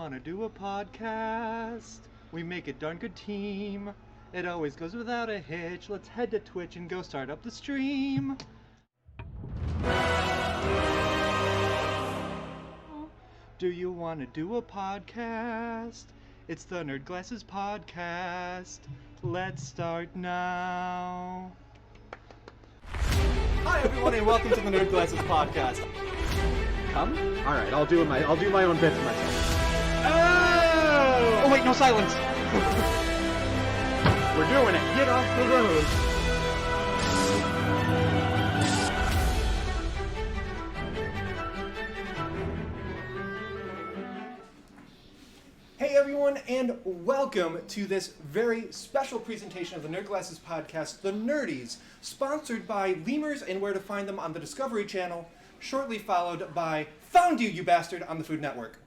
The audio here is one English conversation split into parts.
wanna do a podcast? We make a darn good team. It always goes without a hitch. Let's head to Twitch and go start up the stream. Do you wanna do a podcast? It's the Nerd Glasses Podcast. Let's start now. Hi everyone and welcome to the Nerd Glasses Podcast. Come? Alright, I'll do my own bit for myself. Oh! Oh wait, no silence! We're doing it! Get off the road! Hey everyone, and welcome to this very special presentation of the Nerd Glasses Podcast, The Nerdies, sponsored by Lemurs and Where to Find Them on the Discovery Channel, shortly followed by Found You, You Bastard, on the Food Network.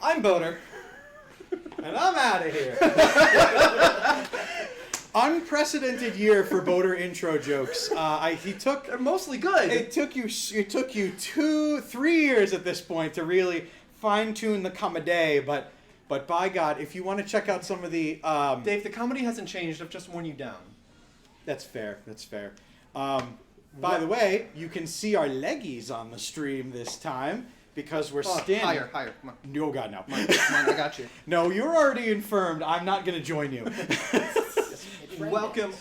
I'm Boater. And I'm out of here! Unprecedented year for Boater intro jokes. They're mostly good. It took you 2-3 years at this point to really fine-tune the comedy, but by God, if you want to check out some of the... Dave, the comedy hasn't changed. I've just worn you down. That's fair. By the way, you can see our leggies on the stream this time because we're standing... Higher. Come on. Oh, God, no. Come on, I got you. No, you're already infirmed. I'm not going to join you. Welcome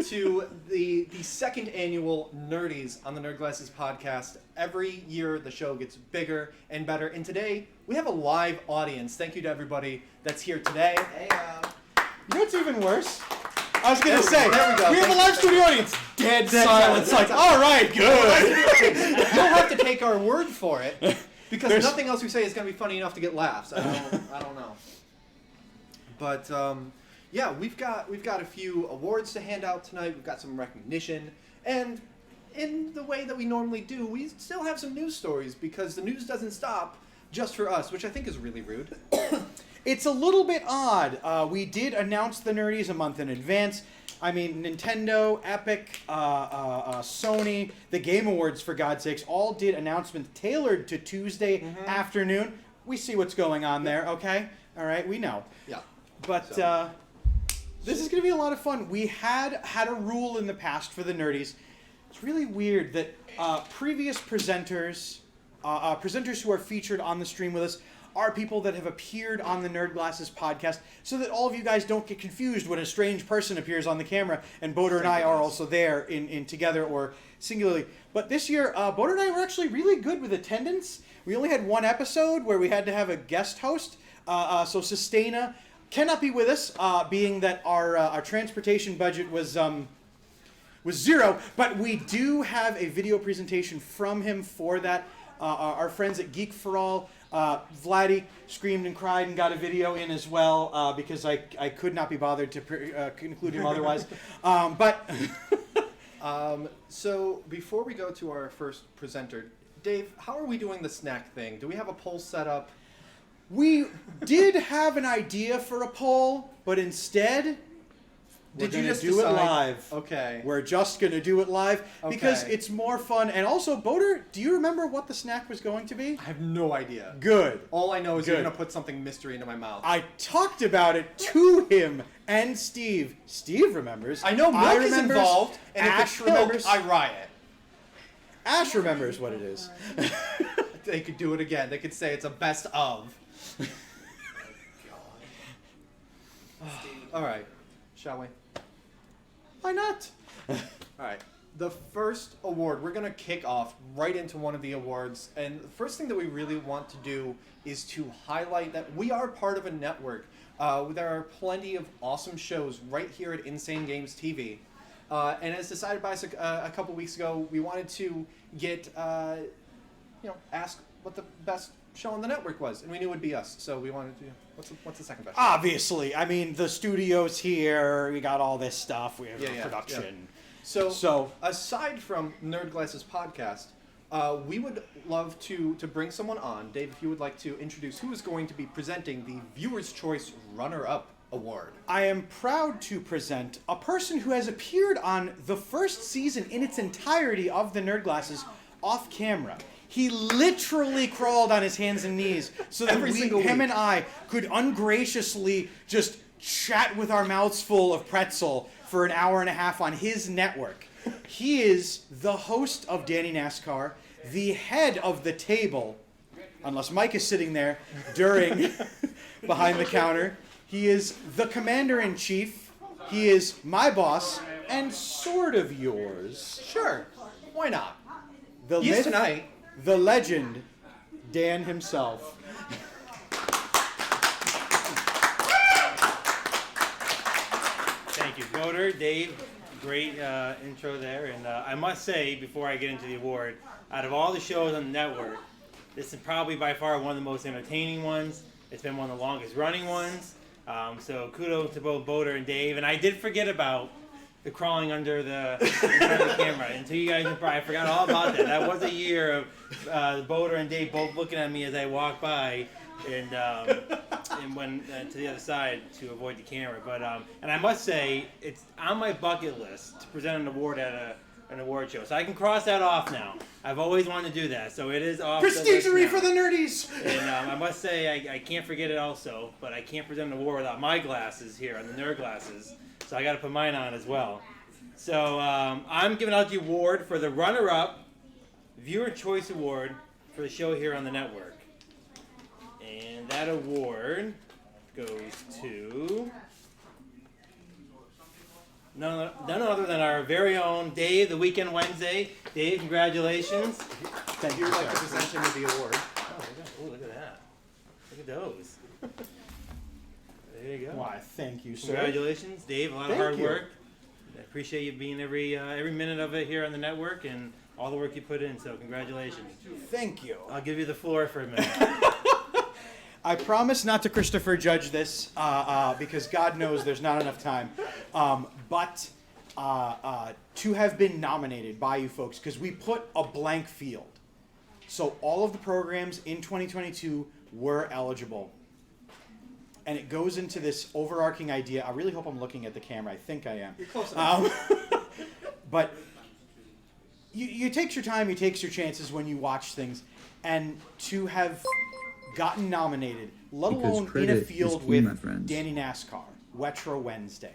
to the second annual Nerdies on the Nerd Glasses Podcast. Every year the show gets bigger and better, and today we have a live audience. Thank you to everybody that's here today. You know what's even worse? I was going to say, there we go. We have a live studio audience. Dead silence. Like, all right, good. You'll have to take our word for it, because nothing else we say is going to be funny enough to get laughs. I don't know. But yeah, we've got a few awards to hand out tonight. We've got some recognition, and in the way that we normally do, we still have some news stories because the news doesn't stop just for us, which I think is really rude. It's a little bit odd. We did announce the Nerdies a month in advance. I mean, Nintendo, Epic, Sony, the Game Awards, for God's sakes, all did announcements tailored to Tuesday afternoon. We see what's going on there, okay? All right, we know. Yeah. But this is going to be a lot of fun. We had a rule in the past for the Nerdies. It's really weird that previous presenters who are featured on the stream with us, are people that have appeared on the Nerd Glasses Podcast, so that all of you guys don't get confused when a strange person appears on the camera and Boater and I are also there in together or singularly. But this year, Boater and I were actually really good with attendance. We only had one episode where we had to have a guest host, so Sustaina cannot be with us, being that our transportation budget was zero, but we do have a video presentation from him for that. Our friends at Geek for All, Vladdy screamed and cried and got a video in as well because I could not be bothered to conclude him otherwise. So before we go to our first presenter, Dave, how are we doing the snack thing? Do we have a poll set up? We did have an idea for a poll, but instead... Did you just do it live? Okay. We're just going to do it live because it's more fun. And also, Boater, do you remember what the snack was going to be? I have no idea. Good. All I know is you're going to put something mystery into my mouth. I talked about it to him and Steve. Steve remembers. I know milk is involved, and Ash if it's milk, remembers. I riot. Ash remembers what it is. They could do it again. They could say it's a best of. All right. Shall we? Why not? All right. The first award, we're going to kick off right into one of the awards. And the first thing that we really want to do is to highlight that we are part of a network. There are plenty of awesome shows right here at Insane Games TV. And as decided by us a couple weeks ago, we wanted to get, ask what the best show on the network was. And we knew it would be us. So we wanted to... What's the second best? Obviously. I mean, the studio's here. We got all this stuff. We have production. Yeah. So, aside from Nerd Glasses Podcast, we would love to bring someone on. Dave, if you would like to introduce who is going to be presenting the Viewer's Choice Runner-Up Award. I am proud to present a person who has appeared on the first season in its entirety of the Nerd Glasses off camera. He literally crawled on his hands and knees so that him and I could ungraciously just chat with our mouths full of pretzel for an hour and a half on his network. He is the host of Danny NASCAR, the head of the table, unless Mike is sitting there during behind the counter. He is the commander-in-chief. He is my boss and sort of yours. Sure. Why not? The He is myth, tonight. the legend, Dan himself. Thank you, Voter, Dave. Great intro there. And I must say, before I get into the award, out of all the shows on the network, this is probably by far one of the most entertaining ones. It's been one of the longest running ones. So kudos to both Voter and Dave. And I did forget about the crawling under the camera. Until you guys, I forgot all about that. That was a year of Voter and Dave both looking at me as I walked by and went to the other side to avoid the camera. But and I must say, it's on my bucket list to present an award at an award show. So I can cross that off now. I've always wanted to do that, so it is off. Prestigery for the nerdies! And I must say, I can't forget it also, but I can't present an award without my glasses here, on the nerd glasses. So I got to put mine on as well. So I'm giving out the award for the runner-up Viewer Choice Award for the show here on the network. And that award goes to none other than our very own Dave, the Weekend Wednesday. Dave, congratulations. Thank you, You'd like to sir. present him with the award. Oh, look at that. Look at those. There you go. Why, thank you, sir. Congratulations, Dave. A lot of Thank hard you. work. I appreciate you being every minute of it here on the network and all the work you put in. So congratulations. Thank you. I'll give you the floor for a minute. I promise not to Christopher Judge this, because God knows there's not enough time. But to have been nominated by you folks, because we put a blank field. So all of the programs in 2022 were eligible. And it goes into this overarching idea. I really hope I'm looking at the camera. I think I am. You're close enough. But you take your time, you take your chances when you watch things. And to have gotten nominated, let Because alone in a credit is field key, my with friends. Danny NASCAR, Wetro Wednesday,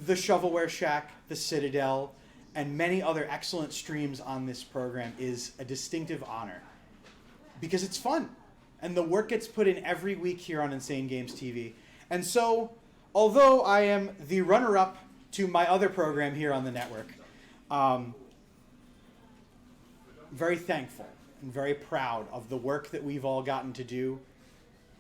the Shovelware Shack, the Citadel, and many other excellent streams on this program is a distinctive honor. Because it's fun. And the work gets put in every week here on Insane Games TV. And so, although I am the runner-up to my other program here on the network, very thankful and very proud of the work that we've all gotten to do,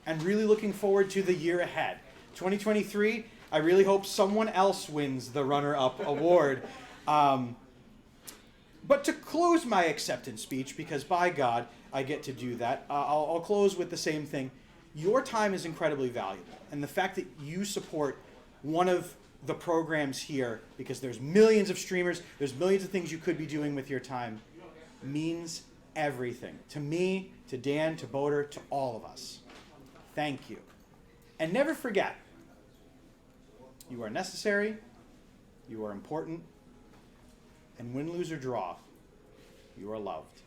and really looking forward to the year ahead. 2023, I really hope someone else wins the runner-up award. But to close my acceptance speech, because by God, I get to do that, I'll close with the same thing. Your time is incredibly valuable. And the fact that you support one of the programs here, because there's millions of streamers, there's millions of things you could be doing with your time, means everything. To me, to Dan, to Boder, to all of us. Thank you. And never forget, you are necessary, you are important, and win, lose, or draw, you are loved.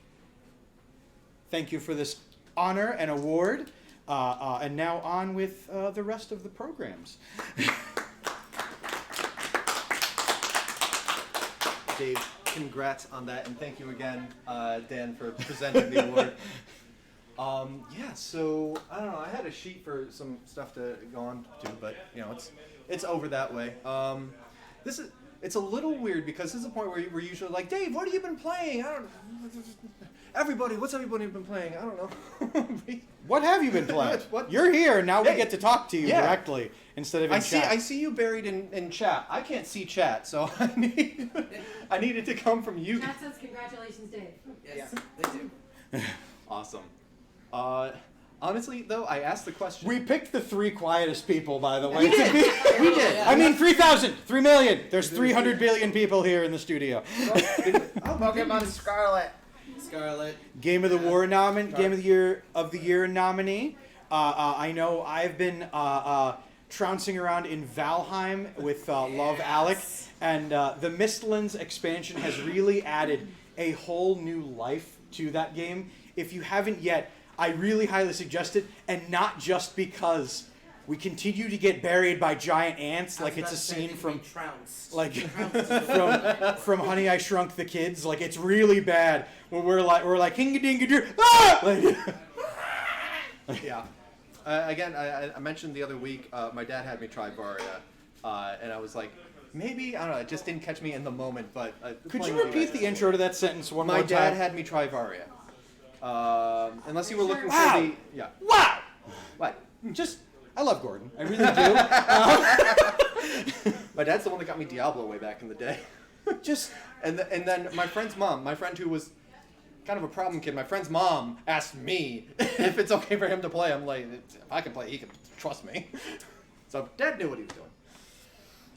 Thank you for this honor and award. And now on with the rest of the programs. Dave, congrats on that, and thank you again, Dan, for presenting the award. Yeah, so I don't know. I had a sheet for some stuff to go on to, but you know, it's over that way. It's a little weird because this is a point where we're usually like, Dave, what have you been playing? I don't. What's everybody been playing? I don't know. What have you been playing? What? You're here, now we Hey, get to talk to you yeah. directly instead of in I chat. see you buried in chat. I can't see chat, so I need it to come from you. Chat says congratulations, Dave. Yes, they do. Awesome. Honestly, though, I asked the question. We picked the three quietest people, by the way. We did. We did. I mean, 3,000, 3 million. There's 300 billion people here in the studio. Pokemon Scarlet. Game of the War nominee, Game of the Year nominee. I know I've been trouncing around in Valheim with Love Alec, and the Mistlands expansion has really added a whole new life to that game. If you haven't yet, I really highly suggest it, and not just because we continue to get buried by giant ants, like it's a scene from like from Honey I Shrunk the Kids. Like it's really bad when we're like hinga-dinga-doo, ah! Like, Yeah. Again, I mentioned the other week, my dad had me try Varia, and I was like, maybe, I don't know, it just didn't catch me in the moment, but... Could you repeat the intro to that sentence one more My time? dad had me try Varia. Unless you were looking Wow. for the... Yeah. Wow! What? Just, I love Gordon. I really do. My dad's the one that got me Diablo way back in the day. And then my friend's mom, my friend who was kind of a problem kid, my friend's mom asked me if it's okay for him to play. I'm like, if I can play, he can trust me. So Dad knew what he was doing.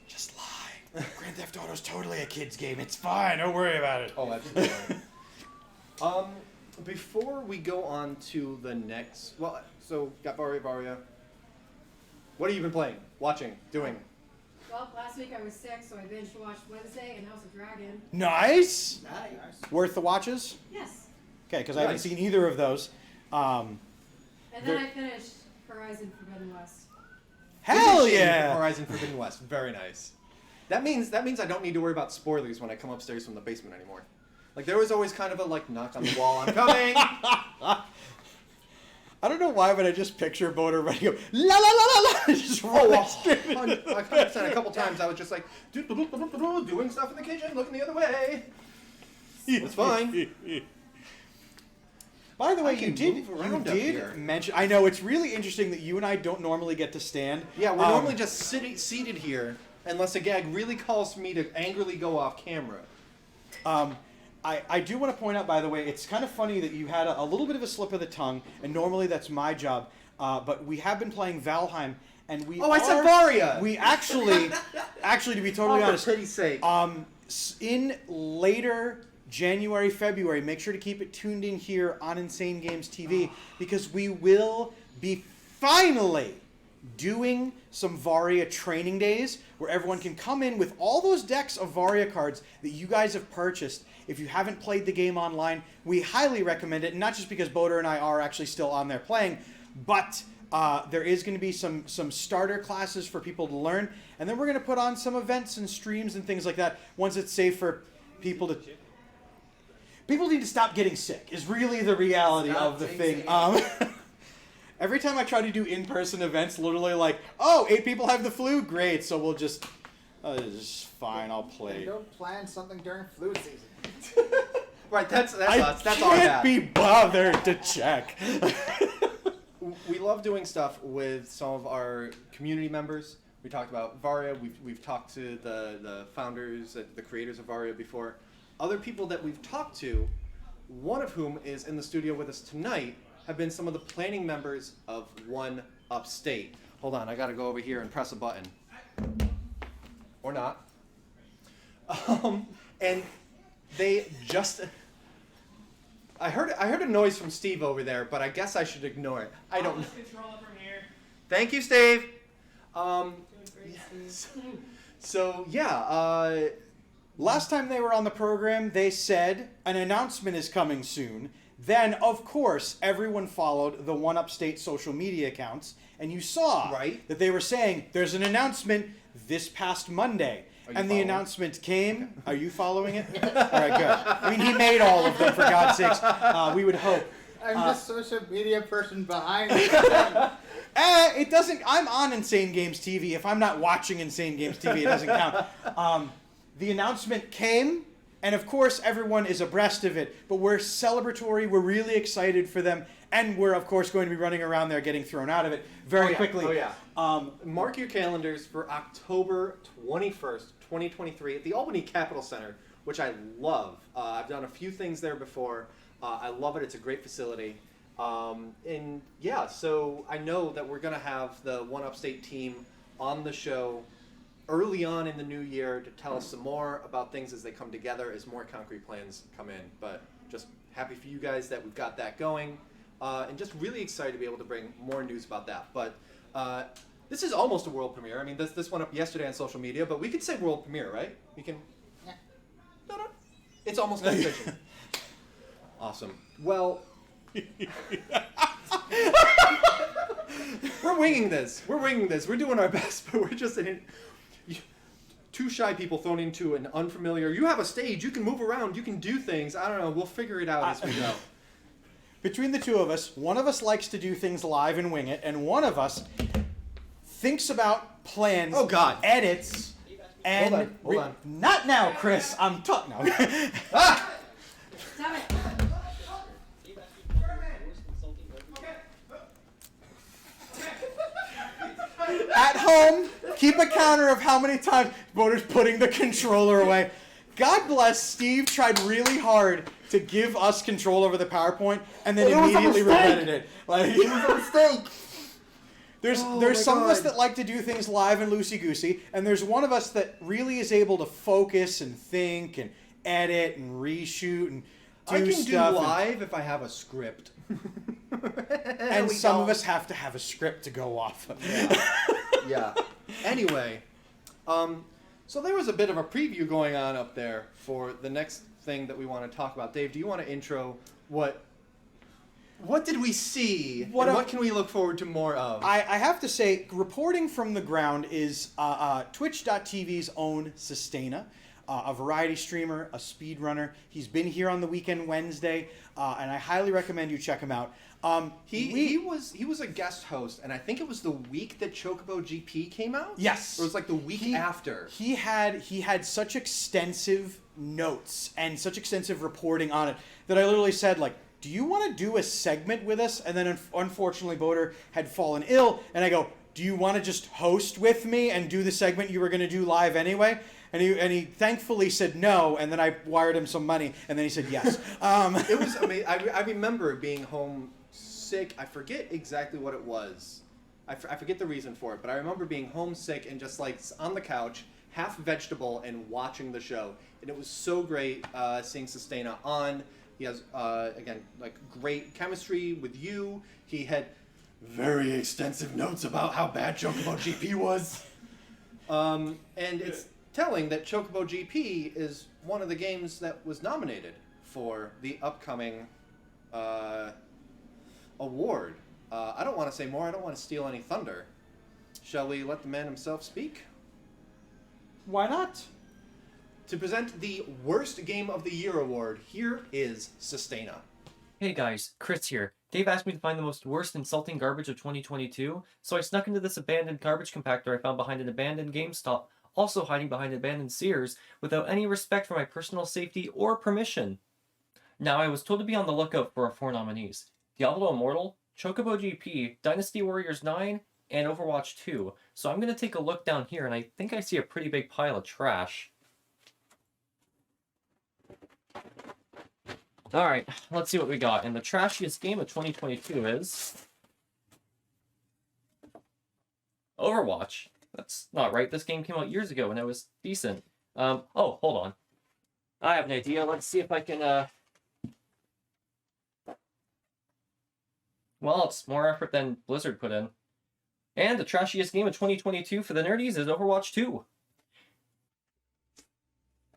Just lie. Grand Theft Auto's totally a kid's game. It's fine. Don't worry about it. Oh, absolutely. Before we go on to the next, well, so got Varia. What have you been playing, watching, doing? Well, last week I was sick, so I binge watched Wednesday and House of Dragon. Nice. Nice. Worth the watches? Yes. Okay, because I haven't Nice. seen either of those. And then I finished Horizon Forbidden West. Hell Finishing yeah! Horizon Forbidden West, very nice. That means I don't need to worry about spoilers when I come upstairs from the basement anymore. Like there was always kind of a like knock on the wall, I'm coming. I don't know why, but I just picture Boner ready to go, la la la la la, just Oh, running straight into 100%. A couple times I was just like doing stuff in the kitchen, looking the other way. It's fine. By the way, I can move around up here. mention. I know it's really interesting that you and I don't normally get to stand. Yeah, we're normally just seated here, unless a gag really calls for me to angrily go off camera. I do want to point out, by the way, it's kind of funny that you had a little bit of a slip of the tongue, and normally that's my job. But we have been playing Valheim, and we. Oh, I said Varia. We actually, to be totally honest, For pity's sake. in later January, February, make sure to keep it tuned in here on Insane Games TV because we will be finally doing some Varia training days where everyone can come in with all those decks of Varia cards that you guys have purchased. If you haven't played the game online, we highly recommend it, and not just because Boder and I are actually still on there playing, but there is going to be some starter classes for people to learn, and then we're going to put on some events and streams and things like that once it's safe for people to... People need to stop getting sick, is really the reality Stop of the jinxing thing. Every time I try to do in-person events, literally like, oh, 8 people have the flu? Great, so we'll just... it's fine, I'll play. Don't plan something during flu season. Right, that's I us. That's all can't that. be bothered to check. We love doing stuff with some of our community members. We talked about Varia. We've talked to the founders, the creators of Varia before. Other people that we've talked to, one of whom is in the studio with us tonight, have been some of the planning members of One Upstate. Hold on, I gotta go over here and press a button. Or not. And they just... I heard a noise from Steve over there, but I guess I should ignore it. I don't know. Control it from here. Thank you, Steve. So yeah, Last time they were on the program, they said an announcement is coming soon. Then, of course, everyone followed the One Upstate social media accounts, and you saw Right. that they were saying there's an announcement this past Monday. Are you And the following? announcement came. Are you following it? All right, good. I mean, he made all of them, for God's sakes. We would hope. I'm the social media person behind it. It doesn't. I'm on Insane Games TV. If I'm not watching Insane Games TV, it doesn't count. The announcement came, and of course, everyone is abreast of it. But we're celebratory. We're really excited for them, and we're of course going to be running around there, getting thrown out of it very quickly. Oh yeah. Mark your calendars for October 21st, 2023 at the Albany Capitol Center, which I love. I've done a few things there before. I love it. It's a great facility. And yeah, so I know that we're going to have the One Upstate team on the show early on in the new year to tell us some more about things as they come together, as more concrete plans come in. But just happy for you guys that we've got that going, and just really excited to be able to bring more news about that. But this is almost a world premiere. I mean, this went up yesterday on social media, but we could say world premiere, right? We can. Yeah. No. It's almost competition. Awesome. Well, we're winging this. We're doing our best, but we're just two shy people thrown into an unfamiliar. You have a stage. You can move around. You can do things. I don't know. We'll figure it out as we go. Between the two of us, one of us likes to do things live and wing it, and one of us thinks about plans, Oh, God. edits, and Hold on. Not now, Chris. I'm talking now. Ah! Stop it. At home, keep a counter of how many times Voter's putting the controller away. God bless Steve tried really hard to give us control over the PowerPoint and then It was a immediately mistake. regretted it. Like, It was a mistake. there's my some of us God. that like to do things live and loosey-goosey, and there's one of us that really is able to focus and think and edit and reshoot and do I can do stuff. live if I have a script. And some of us have to have a script to go off of. Yeah. Anyway, so there was a bit of a preview going on up there for the next thing that we want to talk about. Dave, do you want to intro what did we see? What can we look forward to more of? I have to say, reporting from the ground is Twitch.tv's own Sustaina, a variety streamer, a speedrunner. He's been here on the Weekend Wednesday, and I highly recommend you check him out. He was a guest host, and I think it was the week that Chocobo GP came out. Yes. Or it was like the week after. He had such extensive notes and such extensive reporting on it that I literally said, like, do you want to do a segment with us? And then unfortunately Boder had fallen ill, and I go, do you want to just host with me and do the segment you were going to do live anyway? And he thankfully said no, and then I wired him some money, and then he said yes. It was amazing. I remember being home sick. I forget exactly what it was. I forget the reason for it, but I remember being homesick and just like on the couch, half vegetable, and watching the show. And it was so great seeing Sustaina on. He has, again, like great chemistry with you. He had very extensive notes about how bad Chocobo GP was. And it's telling that Chocobo GP is one of the games that was nominated for the upcoming award. I don't want to say more. I don't want to steal any thunder. Shall we let the man himself speak? Why not? To present the Worst Game of the Year award, here is Sustaina. Hey guys, Chris here. Dave asked me to find the most worst insulting garbage of 2022, so I snuck into this abandoned garbage compactor I found behind an abandoned GameStop, also hiding behind an abandoned Sears, without any respect for my personal safety or permission. Now, I was told to be on the lookout for 4 nominees: Diablo Immortal, Chocobo GP, Dynasty Warriors 9, and Overwatch 2. So I'm going to take a look down here, and I think I see a pretty big pile of trash. Alright, let's see what we got. And the trashiest game of 2022 is Overwatch. That's not right. This game came out years ago and it was decent. Oh, hold on. I have an idea. Let's see if I can, Well, it's more effort than Blizzard put in. And the trashiest game of 2022 for the nerdies is Overwatch 2.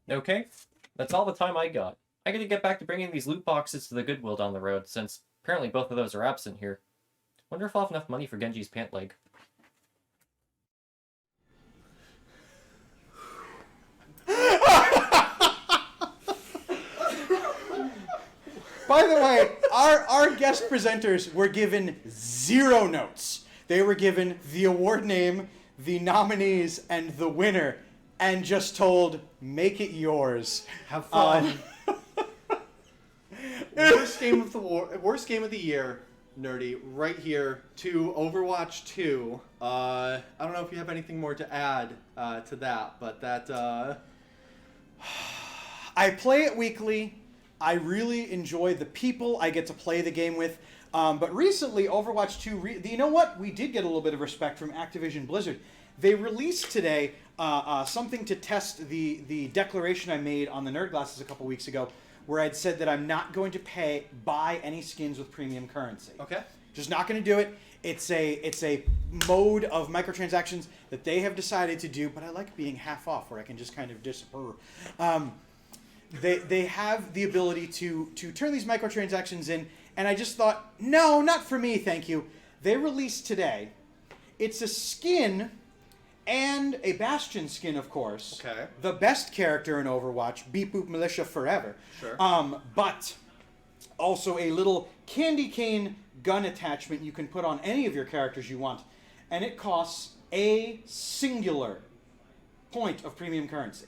Okay, that's all the time I got. I gotta get back to bringing these loot boxes to the Goodwill down the road, since apparently both of those are absent here. Wonder if I'll have enough money for Genji's pant leg. By the way, our guest presenters were given 0 notes. They were given the award name, the nominees, and the winner, and just told, make it yours. Have fun. Worst game of the year, nerdy, right here to Overwatch 2. I don't know if you have anything more to add to that, but that. I play it weekly. I really enjoy the people I get to play the game with. But recently, Overwatch 2, you know what? We did get a little bit of respect from Activision Blizzard. They released today something to test the declaration I made on the Nerd Glasses a couple weeks ago, where I'd said that I'm not going to buy any skins with premium currency. Okay. Just not going to do it. It's a mode of microtransactions that they have decided to do, but I like being half off, where I can just kind of disapprove. they have the ability to turn these microtransactions in, and I just thought, no, not for me, thank you. They released today. It's a skin and a Bastion skin, of course. Okay. The best character in Overwatch, Beep Boop Militia forever. Sure. But also a little candy cane gun attachment you can put on any of your characters you want. And it costs a singular point of premium currency.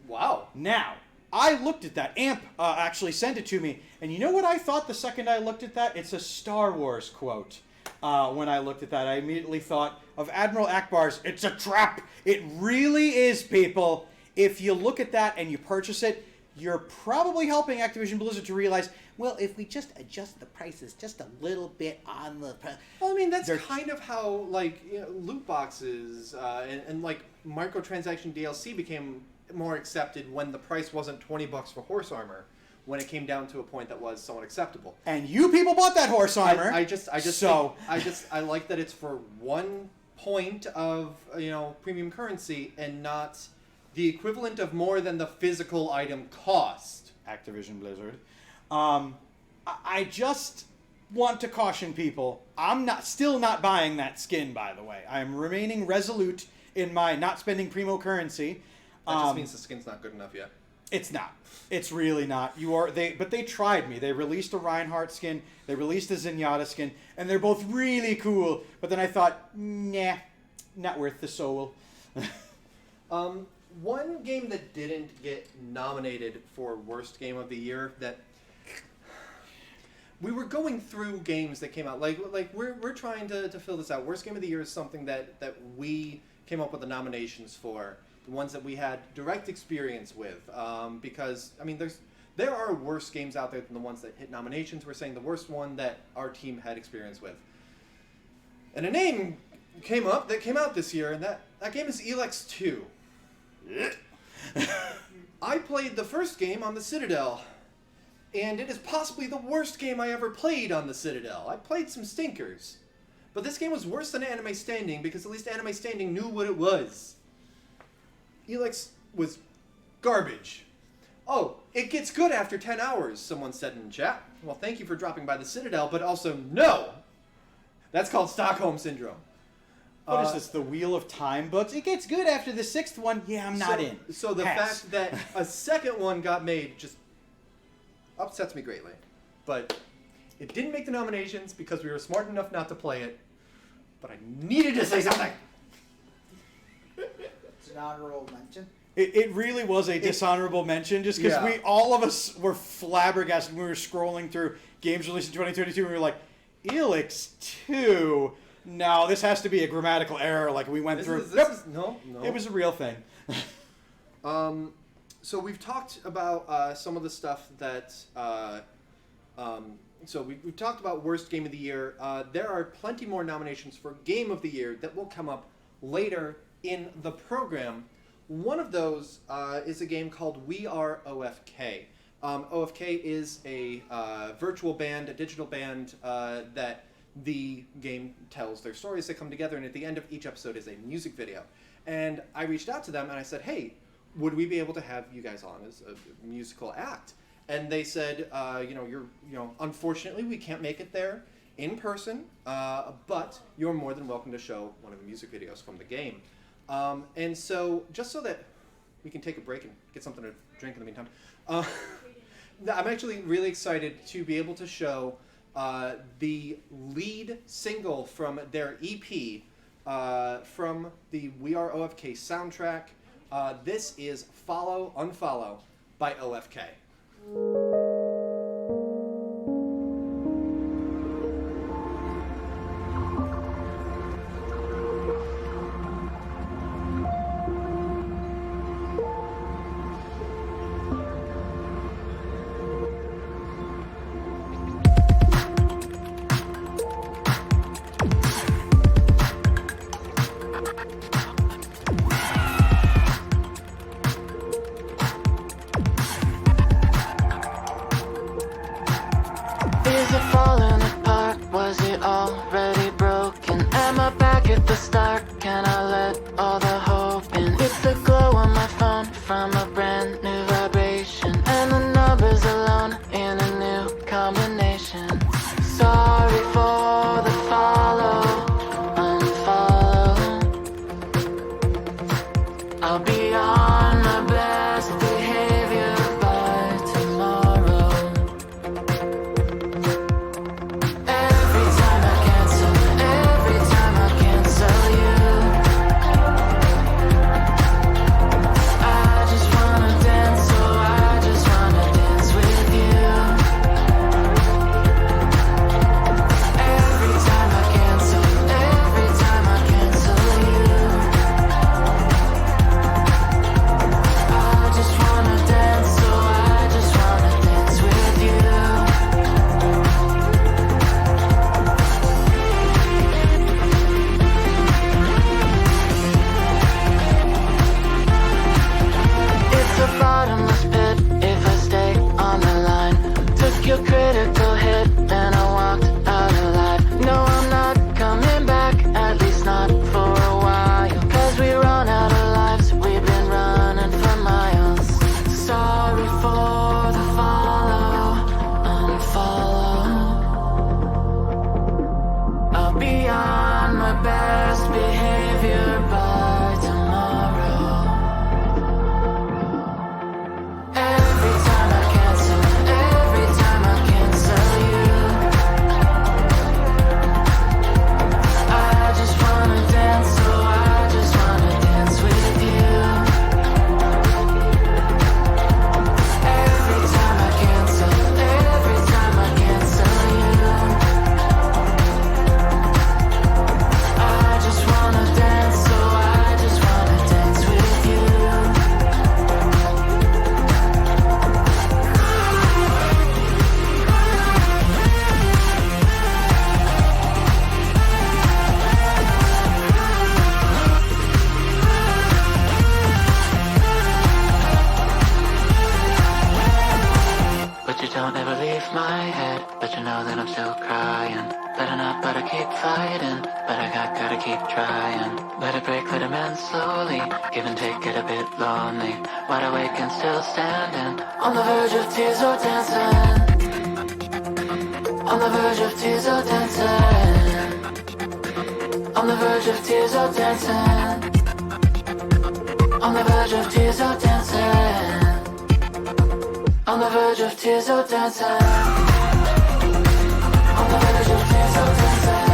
Wow. Now, I looked at that. Amp actually sent it to me. And you know what I thought the second I looked at that? It's a Star Wars quote. When I looked at that, I immediately thought of Admiral Akbar's, "It's a trap." It really is, people. If you look at that and you purchase it, you're probably helping Activision Blizzard to realize, well, if we just adjust the prices just a little bit on the... Well, I mean, that's kind of how, like, loot boxes and like, microtransaction DLC became more accepted when the price wasn't $20 for horse armor, when it came down to a point that was somewhat acceptable. And you people bought that horse armor. I like that it's for 1 point of, premium currency and not the equivalent of more than the physical item cost. Activision Blizzard. I just want to caution people. I'm still not buying that skin, by the way. I'm remaining resolute in my not spending primo currency. That just means the skin's not good enough yet. It's not. It's really not. But they tried me. They released a Reinhardt skin. They released a Zenyatta skin, and they're both really cool. But then I thought, nah, not worth the soul. One game that didn't get nominated for worst game of the year that we were going through games that came out like we're trying to fill this out. Worst game of the year is something that we came up with the nominations for, the ones that we had direct experience with, because I mean there are worse games out there than the ones that hit nominations. We're saying the worst one that our team had experience with, and a name came out this year, and that game is Elex 2. I played the first game on the Citadel, and it is possibly the worst game I ever played on the Citadel. I played some stinkers, but this game was worse than Anime Standing because at least Anime Standing knew what it was. Elex was garbage. Oh, it gets good after 10 hours, someone said in chat. Well, thank you for dropping by the Citadel, but also no! That's called Stockholm Syndrome. What is this, the Wheel of Time books? It gets good after the 6th one. Yeah, I'm not in. So the Pass. fact that a second one got made just upsets me greatly. But it didn't make the nominations because we were smart enough not to play it. But I needed to say something. It's an honorable mention. It really was a dishonorable mention, just because Yeah. all of us were flabbergasted when we were scrolling through games released in 2022, and we were like, Elex 2? No, this has to be a grammatical error like we went through. No. It was a real thing. So we've talked about some of the stuff that... So we've talked about worst game of the year. There are plenty more nominations for game of the year that will come up later in the program. One of those is a game called We Are OFK. OFK is a virtual band, a digital band that the game tells their stories. They come together, and at the end of each episode is a music video. And I reached out to them and I said, hey, would we be able to have you guys on as a musical act? And they said, unfortunately we can't make it there in person, but you're more than welcome to show one of the music videos from the game. And so, just so that we can take a break and get something to drink in the meantime, I'm actually really excited to be able to show the lead single from their EP from the We Are OFK soundtrack. This is Follow, Unfollow by OFK. Is it falling apart? Was it already broken? Am I back at the start? Can I let all the hope in? With the glow on my phone from a brand new vibration fighting, but I gotta keep trying. Let it break, let it mend slowly. Give and take, get a bit lonely. Wide awake and still standing. On the verge of tears or dancing. On the verge of tears or dancing. On the verge of tears or dancing. On the verge of tears or dancing. On the verge of tears or dancing. On the verge of tears or dancing.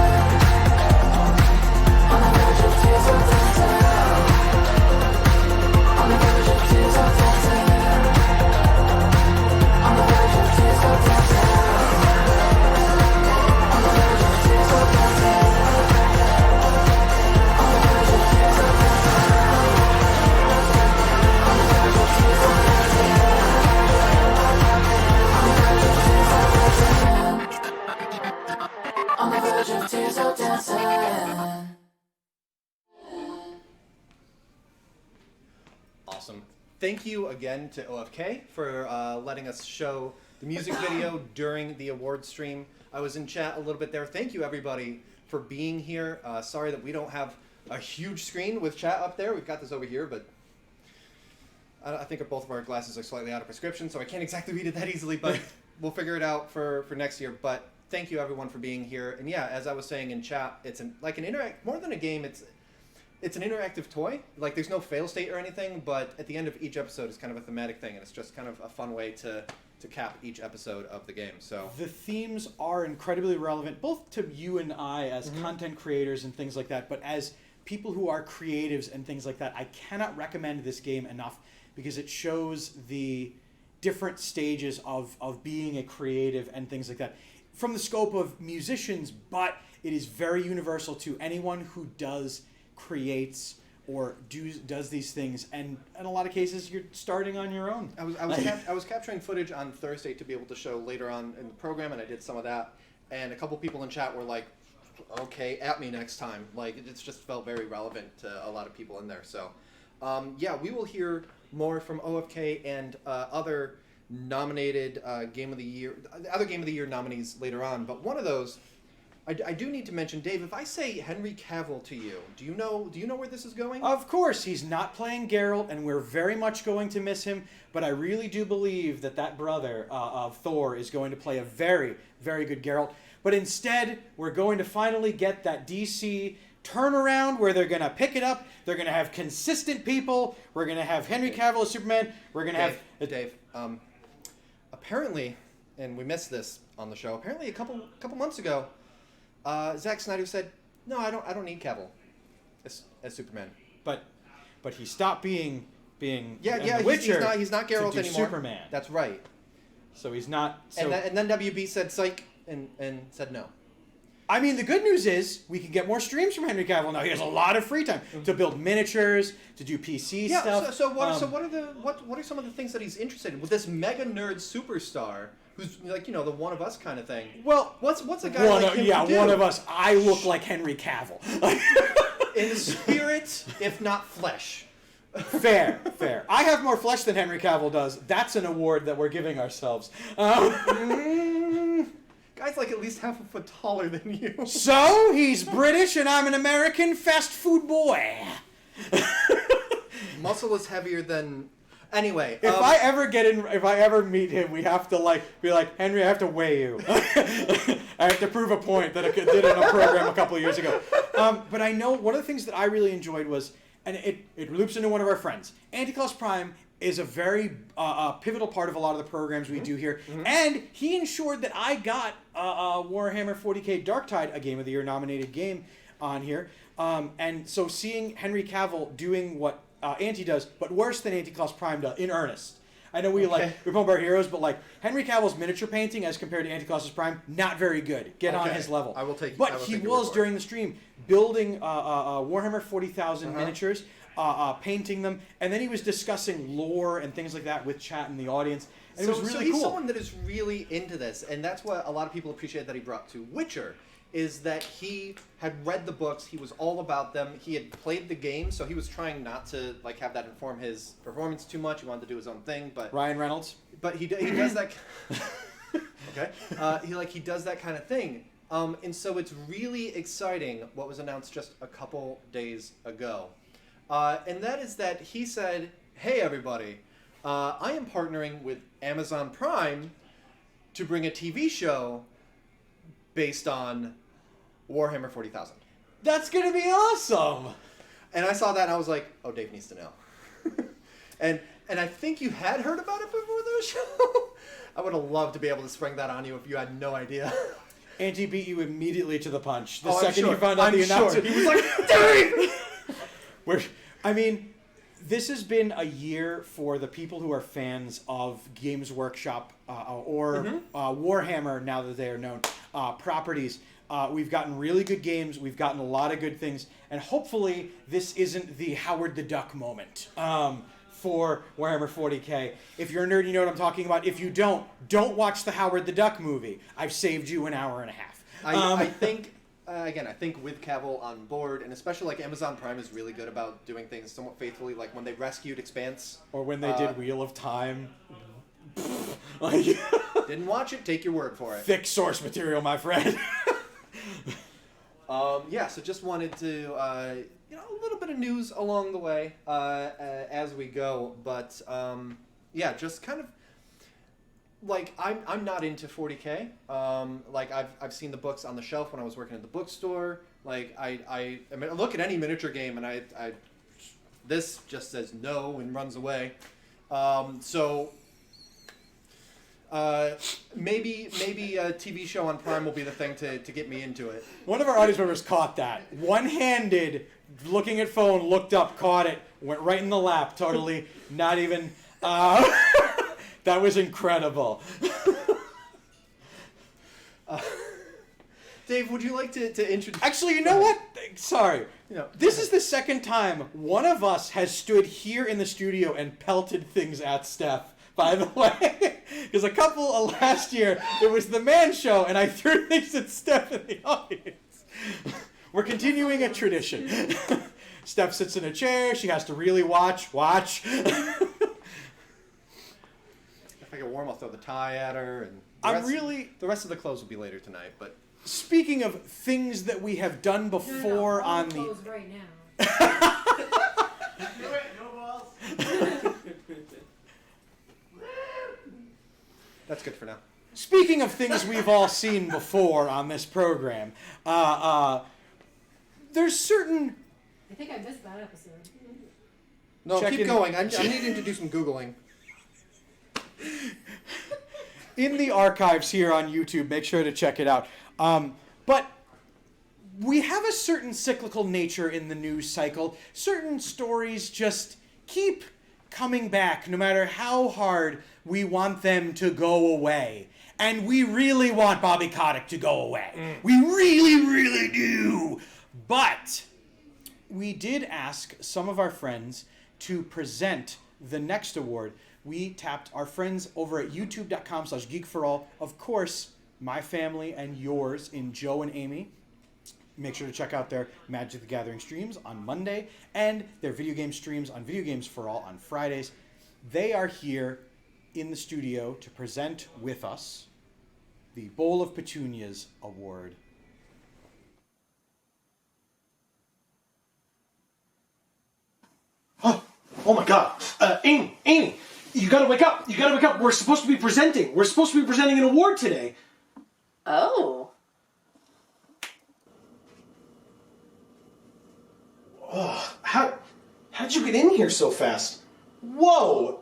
On the verge of tears or dancing. On the verge of tears or dancing. On the verge of tears or dancing. On the verge of tears or dancing. On the verge of tears or dancing. On the verge of tears or dancing. On the verge of tears or dancing. Awesome. Thank you again to OFK for letting us show the music video during the award stream. I was in chat a little bit there. Thank you, everybody, for being here. Sorry that we don't have a huge screen with chat up there. We've got this over here, but I think both of our glasses are slightly out of prescription, so I can't exactly read it that easily, but we'll figure it out for next year. But thank you, everyone, for being here. And yeah, as I was saying in chat, it's more than a game. It's an interactive toy. Like, there's no fail state or anything, but at the end of each episode is kind of a thematic thing, and it's just kind of a fun way to cap each episode of the game. So the themes are incredibly relevant, both to you and I as content creators and things like that, but as people who are creatives and things like that, I cannot recommend this game enough because it shows the different stages of being a creative and things like that. From the scope of musicians, but it is very universal to anyone who creates or does these things, and in a lot of cases you're starting on your own. I was capturing footage on Thursday to be able to show later on in the program, and I did some of that, and a couple people in chat were like, okay, at me next time. Like, it's just felt very relevant to a lot of people in there. So yeah, we will hear more from OFK and other nominated other Game of the Year nominees later on, but one of those I do need to mention, Dave. If I say Henry Cavill to you, do you know where this is going? Of course, he's not playing Geralt, and we're very much going to miss him. But I really do believe that brother of Thor is going to play a very, very good Geralt. But instead, we're going to finally get that DC turnaround where they're going to pick it up. They're going to have consistent people. We're going to have Henry Cavill as Superman. We're going to have Dave. Apparently, and we missed this on the show. Apparently, a couple months ago. Zack Snyder said, "No, I don't need Cavill as Superman." But he stopped being The Witcher. He's not Geralt to do anymore. Superman. That's right. So he's not. So, and then WB said psych and said no. I mean, the good news is we can get more streams from Henry Cavill now. He has a lot of free time to build miniatures, to do PC stuff. So what are some of the things that he's interested in with this mega nerd superstar? Who's like, the one of us kind of thing. Well, what's a guy like him to do? One of us. I look like Henry Cavill. In spirit, if not flesh. Fair. I have more flesh than Henry Cavill does. That's an award that we're giving ourselves. Guy's like at least half a foot taller than you. So, he's British and I'm an American fast food boy. Muscle is heavier than... Anyway, if I ever meet him, we have to be like, Henry, I have to weigh you. I have to prove a point that I did in a program a couple of years ago. But I know one of the things that I really enjoyed was, and it loops into one of our friends, Anticlaus Prime is a very pivotal part of a lot of the programs we do here, and he ensured that I got Warhammer 40k Darktide, a Game of the Year nominated game, on here. And so seeing Henry Cavill doing what Anti does, but worse than Anticlaus Prime does, in earnest. I know we pump our heroes, but Henry Cavill's miniature painting as compared to Anticlaus Prime, not very good. Get on his level. I will take. But he was during the stream building Warhammer 40,000 miniatures, painting them, and then he was discussing lore and things like that with chat in the audience. And it was really he's cool. Someone that is really into this, and that's what a lot of people appreciate that he brought to Witcher. Is that he had read the books, he was all about them, he had played the game, so he was trying not to have that inform his performance too much. He wanted to do his own thing, but Ryan Reynolds. But he does that. Okay, he does that kind of thing, And so it's really exciting what was announced just a couple days ago. And that is that he said, hey, everybody, I am partnering with Amazon Prime to bring a TV show based on Warhammer 40,000. That's going to be awesome! And I saw that and I was like, oh, Dave needs to know. and I think you had heard about it before the show. I would have loved to be able to spring that on you if you had no idea. Auntie beat you immediately to the punch. The I'm second sure. you found out I'm the announcer, sure. he was like, Dave! I mean, this has been a year for the people who are fans of Games Workshop or Warhammer, now that they are known, properties. We've gotten really good games. We've gotten a lot of good things. And hopefully this isn't the Howard the Duck moment for Warhammer 40K. If you're a nerd, you know what I'm talking about. If you don't watch the Howard the Duck movie. I've saved you an hour and a half. I think, again, I think with Cavill on board, and especially like Amazon Prime is really good about doing things somewhat faithfully, like when they rescued Expanse. Or when they did Wheel of Time. Didn't watch it, take your word for it. Thick source material, my friend. Yeah, so just wanted to, a little bit of news along the way as we go. But, yeah, just kind of, like, I'm not into 40K. Like, I've seen the books on the shelf when I was working at the bookstore. Like, I mean, I look at any miniature game and I this just says no and runs away. So... maybe a TV show on Prime will be the thing to get me into it. One of our audience members caught that. One-handed, looking at phone, looked up, caught it, went right in the lap, totally, not even... that was incredible. Dave, would you like to introduce... Actually, you know what? Sorry. This is the second time one of us has stood here in the studio and pelted things at Steph. By the way, because a couple last year, it was the man show, and I threw things at Steph in the audience. We're continuing a tradition. Steph sits in a chair. She has to really watch. If I get warm, I'll throw the tie at her. And the rest of the clothes will be later tonight. But speaking of things that we have done before on the... Clothes right now. No balls. that's good for now. Speaking of things we've all seen before on this program, there's certain... I think I missed that episode. No, Check keep in- going. I'm needing to do some Googling. in the archives here on YouTube, make sure to check it out. But we have a certain cyclical nature in the news cycle. Certain stories just keep coming back no matter how hard we want them to go away. And we really want Bobby Kotick to go away. We really, really do. But we did ask some of our friends to present the next award. We tapped our friends over at youtube.com/geekforall. Of course, my family and yours in Joe and Amy. Make sure to check out their Magic the Gathering streams on Monday and their video game streams on Video Games for All on Fridays. They are here in the studio to present with us the Bowl of Petunias Award. Oh my God. Amy, you gotta wake up. You gotta wake up. We're supposed to be presenting. We're supposed to be presenting an award today. Oh. Oh, how'd you get in here so fast? Whoa.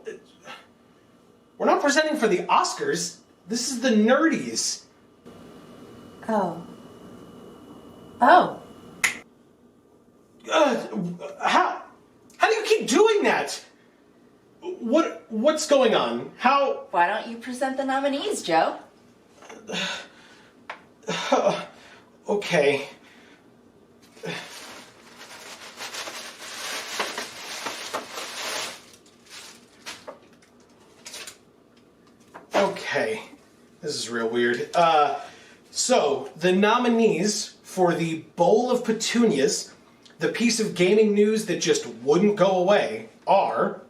We're not presenting for the Oscars. This is the Nerdies. Oh. Oh. How do you keep doing that? What's going on? How? Why don't you present the nominees, Joe? Okay. Okay. This is real weird. So, the nominees for the Bowl of Petunias, the piece of gaming news that just wouldn't go away, are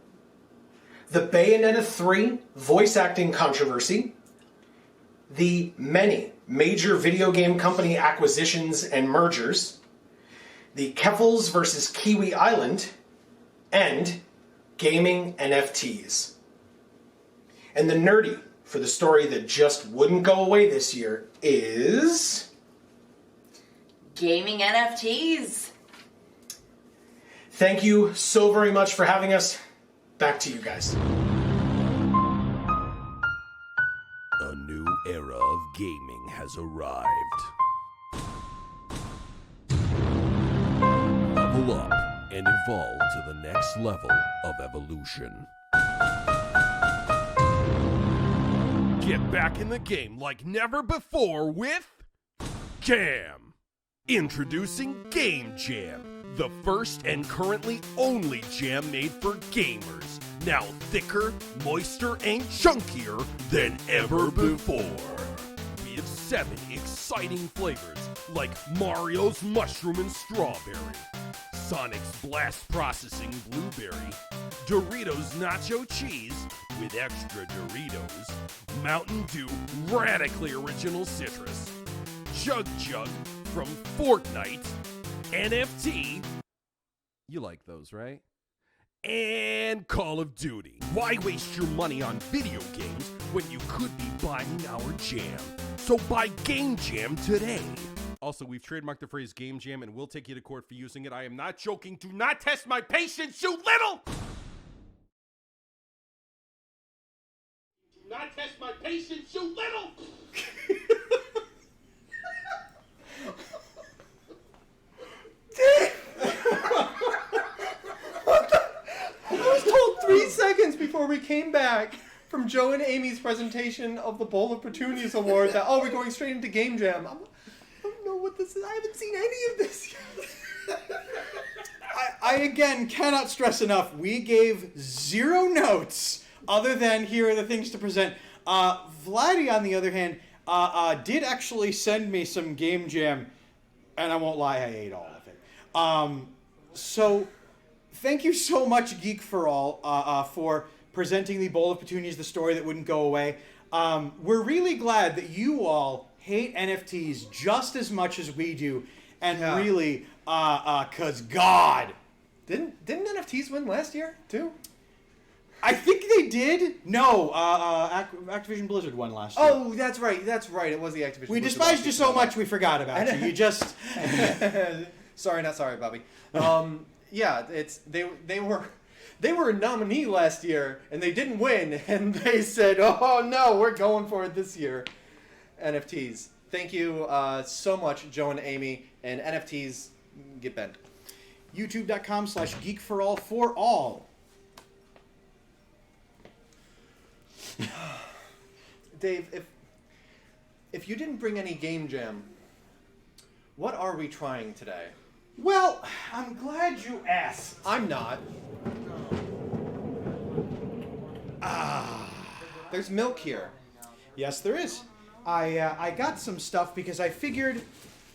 the Bayonetta 3 voice acting controversy, the many major video game company acquisitions and mergers, the Keffels versus Kiwi Island, and gaming NFTs. And the nerdie for the story that just wouldn't go away this year is... Gaming NFTs. Thank you so very much for having us. Back to you guys. A new era of gaming has arrived. Level up and evolve to the next level of evolution. Get back in the game like never before with Jam. Introducing Game Jam, the first and currently only jam made for gamers. Now thicker, moister, and chunkier than ever before. We have 7 exciting flavors like Mario's Mushroom and Strawberry, Sonic's Blast Processing Blueberry, Doritos Nacho Cheese with extra Doritos, Mountain Dew Radically Original Citrus, Jug Jug from Fortnite, NFT, you like those, right? And Call of Duty. Why waste your money on video games when you could be buying our jam? So buy Game Jam today. Also, we've trademarked the phrase Game Jam and we'll take you to court for using it. I am not joking. Do not test my patience, you little! Do not test my patience, you little! I was told 3 seconds before we came back from Joe and Amy's presentation of the Bowl of Petunias Award that, we're going straight into Game Jam. I don't know what this is. I haven't seen any of this yet. I again cannot stress enough, we gave 0 notes other than here are the things to present. Vladdy, on the other hand, did actually send me some Game Jam, and I won't lie, I ate all of it. So, thank you so much, Geek for All, for presenting the Bowl of Petunias, the story that wouldn't go away. We're really glad that you all hate NFTs just as much as we do, and really, cause God. Didn't NFTs win last year, too? I think they did. No, Activision Blizzard won last year. Oh, that's right. It was the Activision We Blizzard despised you so much we forgot about you. You just... Sorry, not sorry, Bobby. Yeah, they were a nominee last year and they didn't win, and they said, "Oh no, we're going for it this year." NFTs. Thank you so much, Joe and Amy. And NFTs, get bent. YouTube.com/geekforall for all. Dave, if you didn't bring any Game Jam, what are we trying today? Well, I'm glad you asked. I'm not. There's milk here. Yes, there is. I got some stuff because I figured,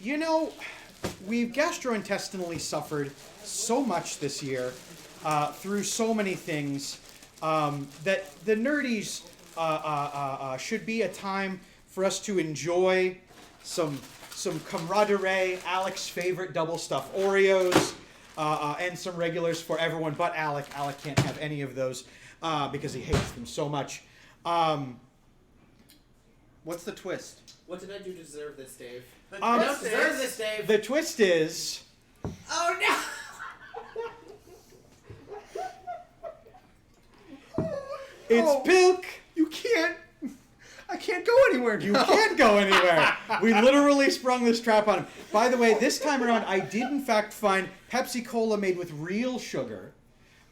we've gastrointestinally suffered so much this year through so many things that the Nerdies should be a time for us to enjoy some camaraderie, Alec's favorite double stuffed Oreos, and some regulars for everyone but Alec. Alec can't have any of those because he hates them so much. What's the twist? What did I do to deserve this, Dave? The I don't deserve this, Dave. The twist is... Oh, no! It's Pilk! You can't... I can't go anywhere now. You can't go anywhere. We literally sprung this trap on him. By the way, this time around, I did in fact find Pepsi Cola made with real sugar.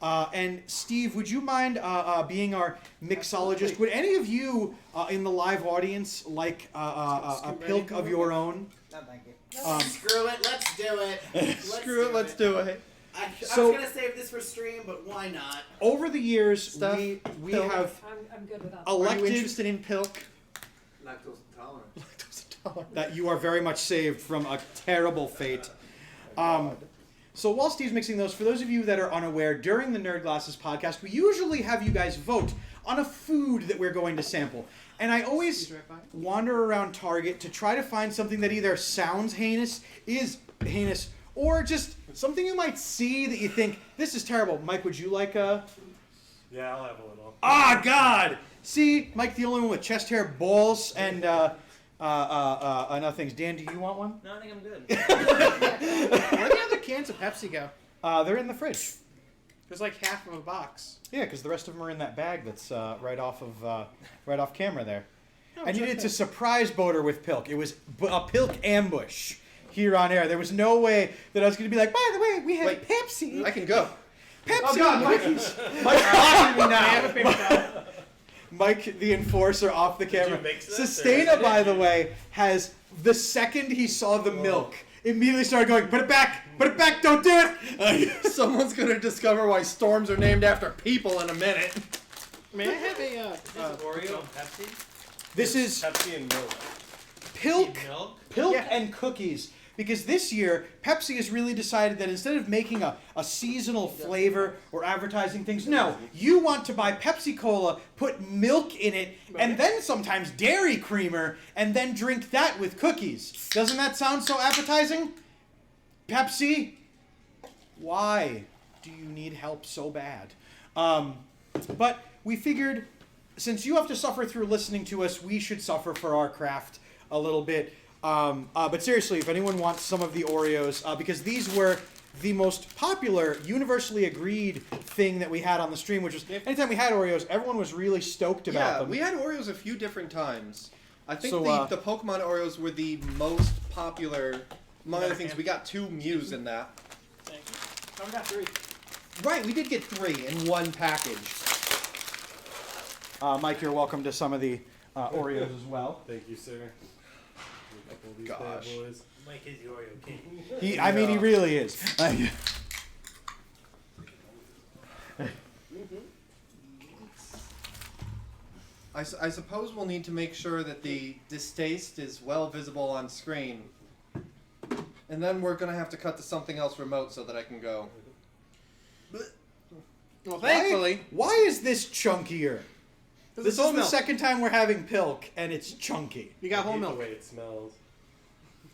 And Steve, would you mind being our mixologist? Would any of you in the live audience like a Pilk of your own? No, thank you. Screw it, let's do it. Let's do it. I was going to save this for stream, but why not? Over the years, we have I'm good without Are you interested in Pilk? Lactose intolerant. Lactose intolerant. that you are very much saved from a terrible fate. So while Steve's mixing those, for those of you that are unaware, during the Nerd Glasses podcast, we usually have you guys vote on a food that we're going to sample. And I always wander around Target to try to find something that either sounds heinous, is heinous, or just something you might see that you think, this is terrible. Mike, would you like a... Yeah, I'll have a little. Ah, God! See, Mike, the only one with chest hair, balls, and other things. Dan, do you want one? No, I think I'm good. Where the other cans of Pepsi go? They're in the fridge. There's like half of a box. Yeah, because the rest of them are in that bag that's right off camera there. Oh, I needed okay. to surprise Boater with Pilk. It was a Pilk ambush here on air. There was no way that I was going to be like, by the way, we have Pepsi. I can go. Pepsi. Oh God, Mike's blocking me now. Mike, the enforcer, off the camera. Sustaina, by the way, has the second he saw the milk, immediately started going, put it back, don't do it. Someone's gonna discover why storms are named after people in a minute. May I have a Oreo and Pepsi? This is Pepsi and milk. Pilk and cookies. Because this year, Pepsi has really decided that instead of making a seasonal flavor or advertising things, no, you want to buy Pepsi Cola, put milk in it, and then sometimes dairy creamer, and then drink that with cookies. Doesn't that sound so appetizing? Pepsi, why do you need help so bad? But we figured, since you have to suffer through listening to us, we should suffer for our craft a little bit. But seriously, if anyone wants some of the Oreos, because these were the most popular, universally agreed thing that we had on the stream, which was anytime we had Oreos, everyone was really stoked about them. We had Oreos a few different times. I think So, the Pokemon Oreos were the most popular. Among other things, we got 2 Mews in that. Thank you. Oh, we got 3. Right, we did get 3 in one package. Mike, you're welcome to some of the Oreos as well. Thank you, sir. Gosh. Mike is the Oreo king. He really is. I suppose we'll need to make sure that the distaste is well visible on screen. And then we're going to have to cut to something else remote so that I can go. Well, thankfully. Why is this chunkier? This is the second time we're having Pilk, and it's chunky. You got whole The milk. way it smells.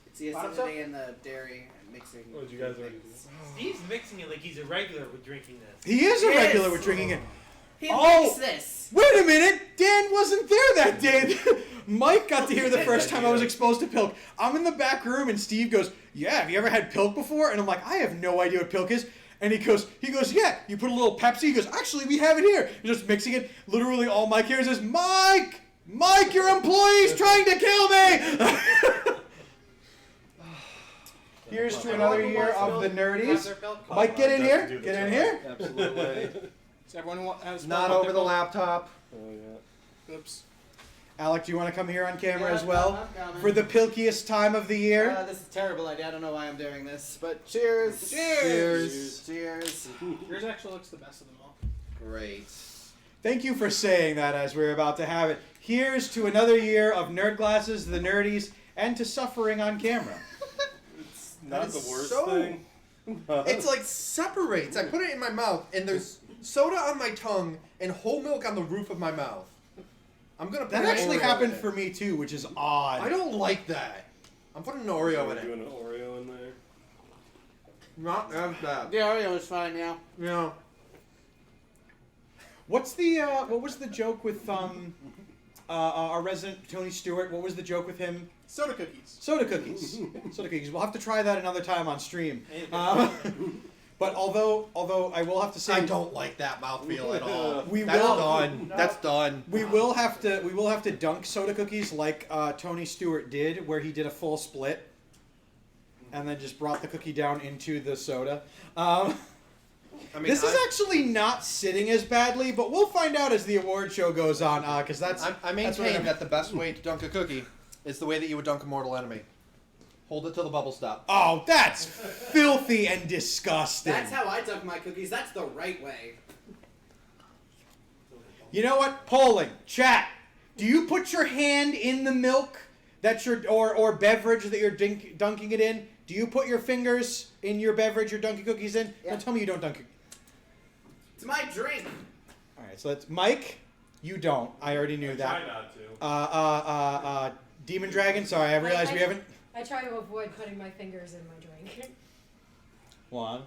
It's the acidity and the dairy mixing. Oh, did you guys already do that? Steve's mixing it like he's a regular with drinking this. He is a regular with drinking it. He likes this. Wait a minute! Dan wasn't there that day. Mike got to hear the first time I was exposed to Pilk. I'm in the back room, and Steve goes, "Yeah, have you ever had Pilk before?" And I'm like, "I have no idea what Pilk is." And he goes, "Yeah, you put a little Pepsi." He goes, "Actually, we have it here." He's just mixing it. Literally, all Mike hears is, "Mike! Mike, your employee's trying to kill me!" Here's to another year of the Nerdies. Mike, get in here. Get in here. Absolutely. Does everyone has Not over the laptop. Oh, yeah. Oops. Alec, do you want to come here on camera Yeah, as well? I'm coming. For the pilkiest time of the year? This is a terrible idea. I don't know why I'm doing this, but cheers. Cheers. Cheers. Yours actually looks the best of them all. Great. Thank you for saying that as we're about to have it. Here's to another year of Nerd Glasses, the Nerdies, and to suffering on camera. It's not That the is worst so- thing. It's like separates. I put it in my mouth, and there's soda on my tongue and whole milk on the roof of my mouth. I'm gonna put That an actually Oreo happened in it. for me too, which is odd. I don't like that. I'm putting an Oreo We're in it. doing an Oreo in there. Not as bad. The Oreo is fine now. Yeah. What's the what was the joke with our resident Tony Stewart? What was the joke with him? Soda cookies. Soda cookies. Soda cookies. We'll have to try that another time on stream. But although I will have to say I don't like that mouthfeel at all. We That's will- done. That's done. we will have to dunk soda cookies like Tony Stewart did, where he did a full split, and then just brought the cookie down into the soda. I mean, This is actually not sitting as badly, but we'll find out as the award show goes on, because that's. I that's what maintain I'm- that the best way to dunk a cookie is the way that you would dunk a mortal enemy. Hold it till the bubbles stop. Oh, that's filthy and disgusting. That's how I dunk my cookies. That's the right way. You know what? Polling, chat. Do you put your hand in the milk that you're or beverage that you're dunking it in? Do you put your fingers in your beverage you're dunking cookies in? Yeah. Don't tell me you don't dunk it. It's my drink. All right, so that's Mike. You don't. I already knew that. Try not to. Demon Dragon. Sorry, I realized we haven't. I try to avoid putting my fingers in my drink. Juan.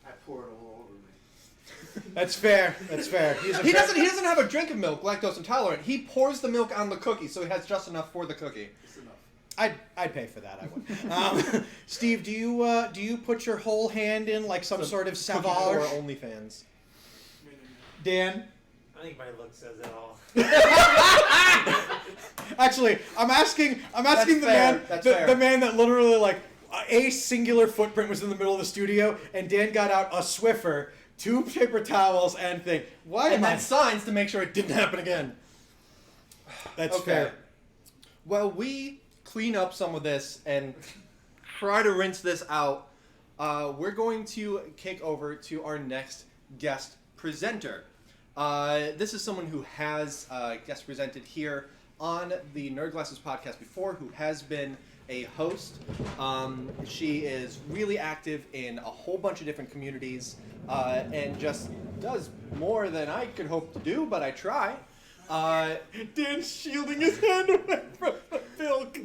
I pour it all over me. That's fair. That's fair. He doesn't have a drink of milk, lactose intolerant. He pours the milk on the cookie, so he has just enough for the cookie. Just enough. I'd pay for that. I would. Steve, do you put your whole hand in like some sort of Cookie savage? or OnlyFans. Dan. I think my look says it all. Actually, I'm asking That's the fair. man, That's the fair. man that literally like a singular footprint was in the middle of the studio, and Dan got out a Swiffer, 2 paper towels, and thing. Why? And am I? then signs to make sure it didn't happen again. That's Okay. fair. Well, we clean up some of this and try to rinse this out. We're going to kick over to our next guest presenter. This is someone who has guest presented here on the Nerd Glasses podcast before, who has been a host. She is really active in a whole bunch of different communities and just does more than I could hope to do, but I try. Dan's shielding his hand away from the milk.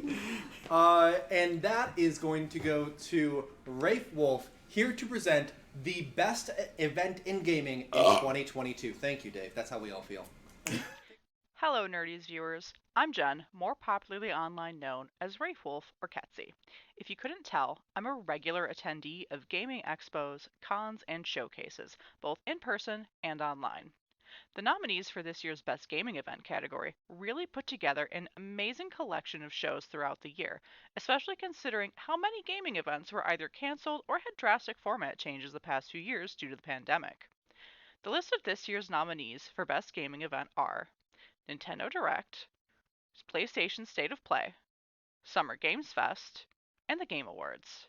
And that is going to go to Rafe Wolf, here to present the best event in gaming in 2022. Thank you, Dave. That's how we all feel. Hello, Nerdies viewers. I'm Jen, more popularly online known as Rafe Wolf or Ketsy. If you couldn't tell, I'm a regular attendee of gaming expos, cons, and showcases, both in person and online. The nominees for this year's Best Gaming Event category really put together an amazing collection of shows throughout the year, especially considering how many gaming events were either canceled or had drastic format changes the past few years due to the pandemic. The list of this year's nominees for Best Gaming Event are Nintendo Direct, PlayStation State of Play, Summer Games Fest, and the Game Awards.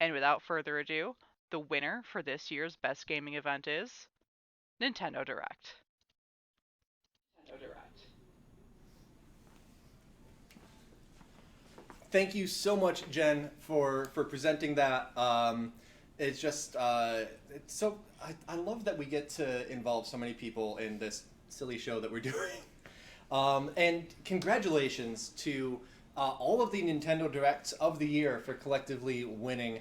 And without further ado, the winner for this year's Best Gaming Event is Nintendo Direct. Thank you so much, Jen, for presenting that. It's just, it's so, I love that we get to involve so many people in this silly show that we're doing. And congratulations to all of the Nintendo Directs of the year for collectively winning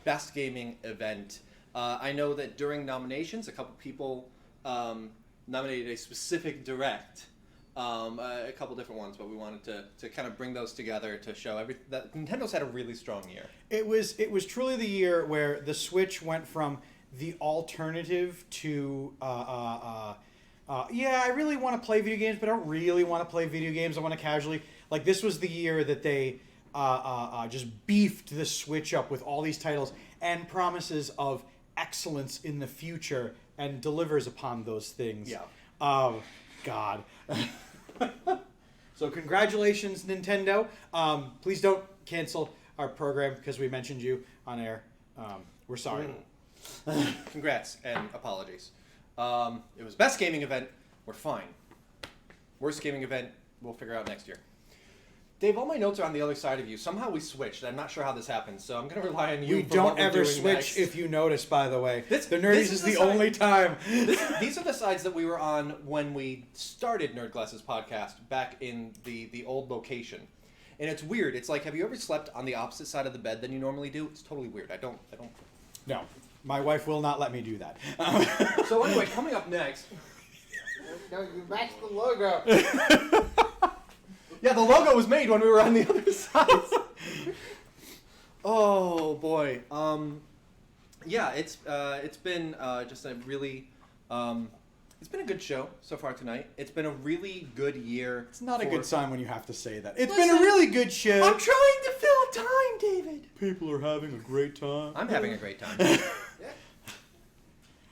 Best Gaming Event. I know that during nominations, a couple people nominated a specific Direct, a couple different ones, but we wanted to kind of bring those together to show that Nintendo's had a really strong year. It was truly the year where the Switch went from the alternative to yeah, I really want to play video games, but I don't really want to play video games. I want to casually. Like, this was the year that they just beefed the Switch up with all these titles and promises of excellence in the future, and delivers upon those things. Yeah. God. So congratulations, Nintendo. Please don't cancel our program because we mentioned you on air. We're sorry. Congrats and apologies. It was Best Gaming Event. We're fine. Worst Gaming Event, we'll figure out next year. Dave, all my notes are on the other side of you. Somehow we switched. I'm not sure how this happened, so I'm going to rely on you. We for don't what we're ever doing switch, next. if you notice, by the way. This- the Nerdies this is is the the side- only time. These are the sides that we were on when we started Nerd Glasses podcast back in the old location. And it's weird. It's like, have you ever slept on the opposite side of the bed than you normally do? It's totally weird. I don't. No. My wife will not let me do that. So anyway, coming up next. No, you matched the logo. Yeah, the logo was made when we were on the other side. Oh boy. Yeah, it's been just a really it's been a good show so far tonight. It's been a really good year. It's not a for- good sign when you have to say that. It's Listen, been a really good show. I'm trying to fill time, David. People are having a great time. I'm having a great time.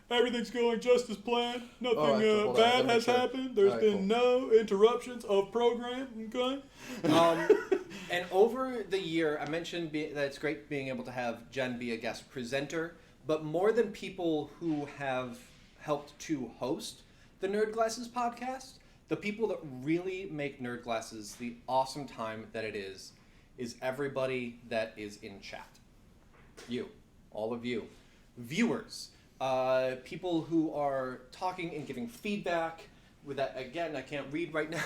Everything's going just as planned. Nothing All right, hold on, bad let me has check. happened. There's All right, been no interruptions of program. Okay. And over the year, I mentioned that it's great being able to have Jen be a guest presenter, but more than people who have helped to host the Nerd Glasses podcast, the people that really make Nerd Glasses the awesome time that it is everybody that is in chat. You, all of you, viewers, people who are talking and giving feedback, with that, again, I can't read right now.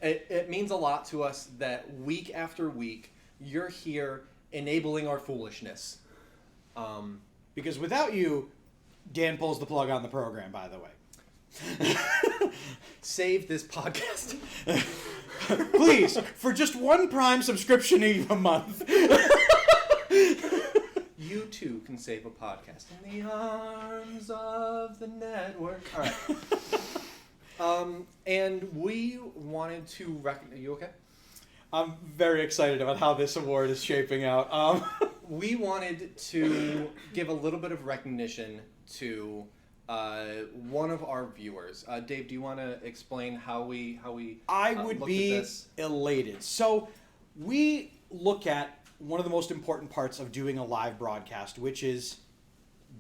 It means a lot to us that week after week, you're here enabling our foolishness. Because without you, Dan pulls the plug on the program, by the way. Save this podcast. Please, for just one Prime subscription a month. You too can save a podcast in the arms of the network. All right. And we wanted to recognize... Are you okay? I'm very excited about how this award is shaping out. We wanted to give a little bit of recognition to one of our viewers. Dave, do you want to explain how we I would looked be at this? elated. So we look at one of the most important parts of doing a live broadcast, which is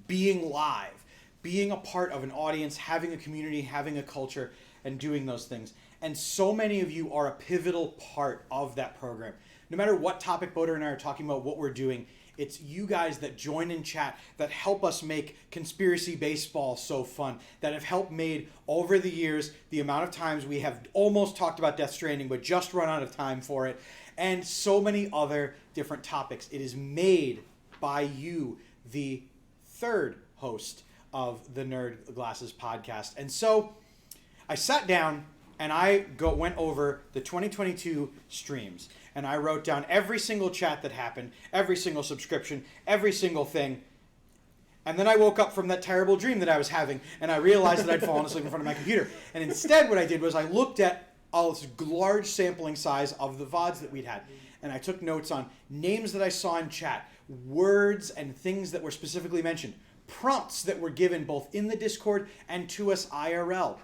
being live, being a part of an audience, having a community, having a culture, and doing those things. And so many of you are a pivotal part of that program. No matter what topic Boder and I are talking about, what we're doing, it's you guys that join in chat, that help us make Conspiracy Baseball so fun, that have helped made, over the years, the amount of times we have almost talked about Death Stranding, but just run out of time for it, and so many other different topics. It is made by you, the third host of the Nerd Glasses podcast. And so I sat down and I went over the 2022 streams, and I wrote down every single chat that happened, every single subscription, every single thing. And then I woke up from that terrible dream that I was having, and I realized that I'd fallen asleep in front of my computer. And instead what I did was I looked at all this large sampling size of the VODs that we'd had, and I took notes on names that I saw in chat, words and things that were specifically mentioned, prompts that were given both in the Discord and to us IRL,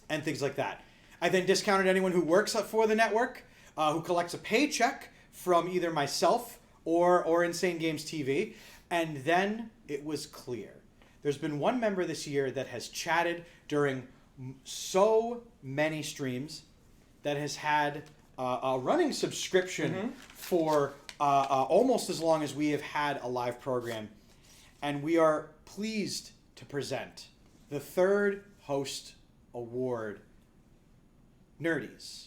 and things like that. I then discounted anyone who works for the network, who collects a paycheck from either myself or Insane Games TV, and then it was clear. There's been one member this year that has chatted during so many streams, that has had a running subscription for almost as long as we have had a live program. And we are pleased to present the third host award, Nerdies,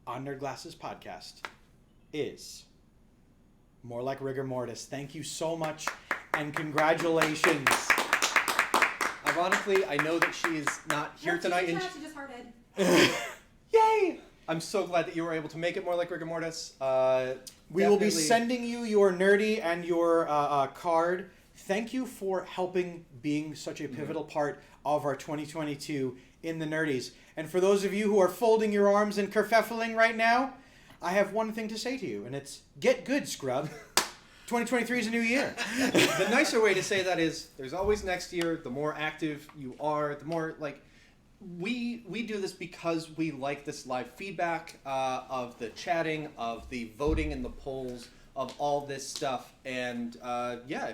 on Nerd Glasses podcast, is More Like Rigor Mortis. Thank you so much, and congratulations. Ironically, I know that she is not here tonight. She just hearted. Yay! I'm so glad that you were able to make it More Like Rigor Mortis. We will be sending you your nerdy and your card. Thank you for helping being such a pivotal part of our 2022 in the Nerdies. And for those of you who are folding your arms and kerfuffling right now, I have one thing to say to you, and it's get good, scrub. 2023 is a new year. The nicer way to say that is there's always next year. The more active you are, the more like... We do this because we like this live feedback of the chatting, of the voting in the polls, of all this stuff. And yeah,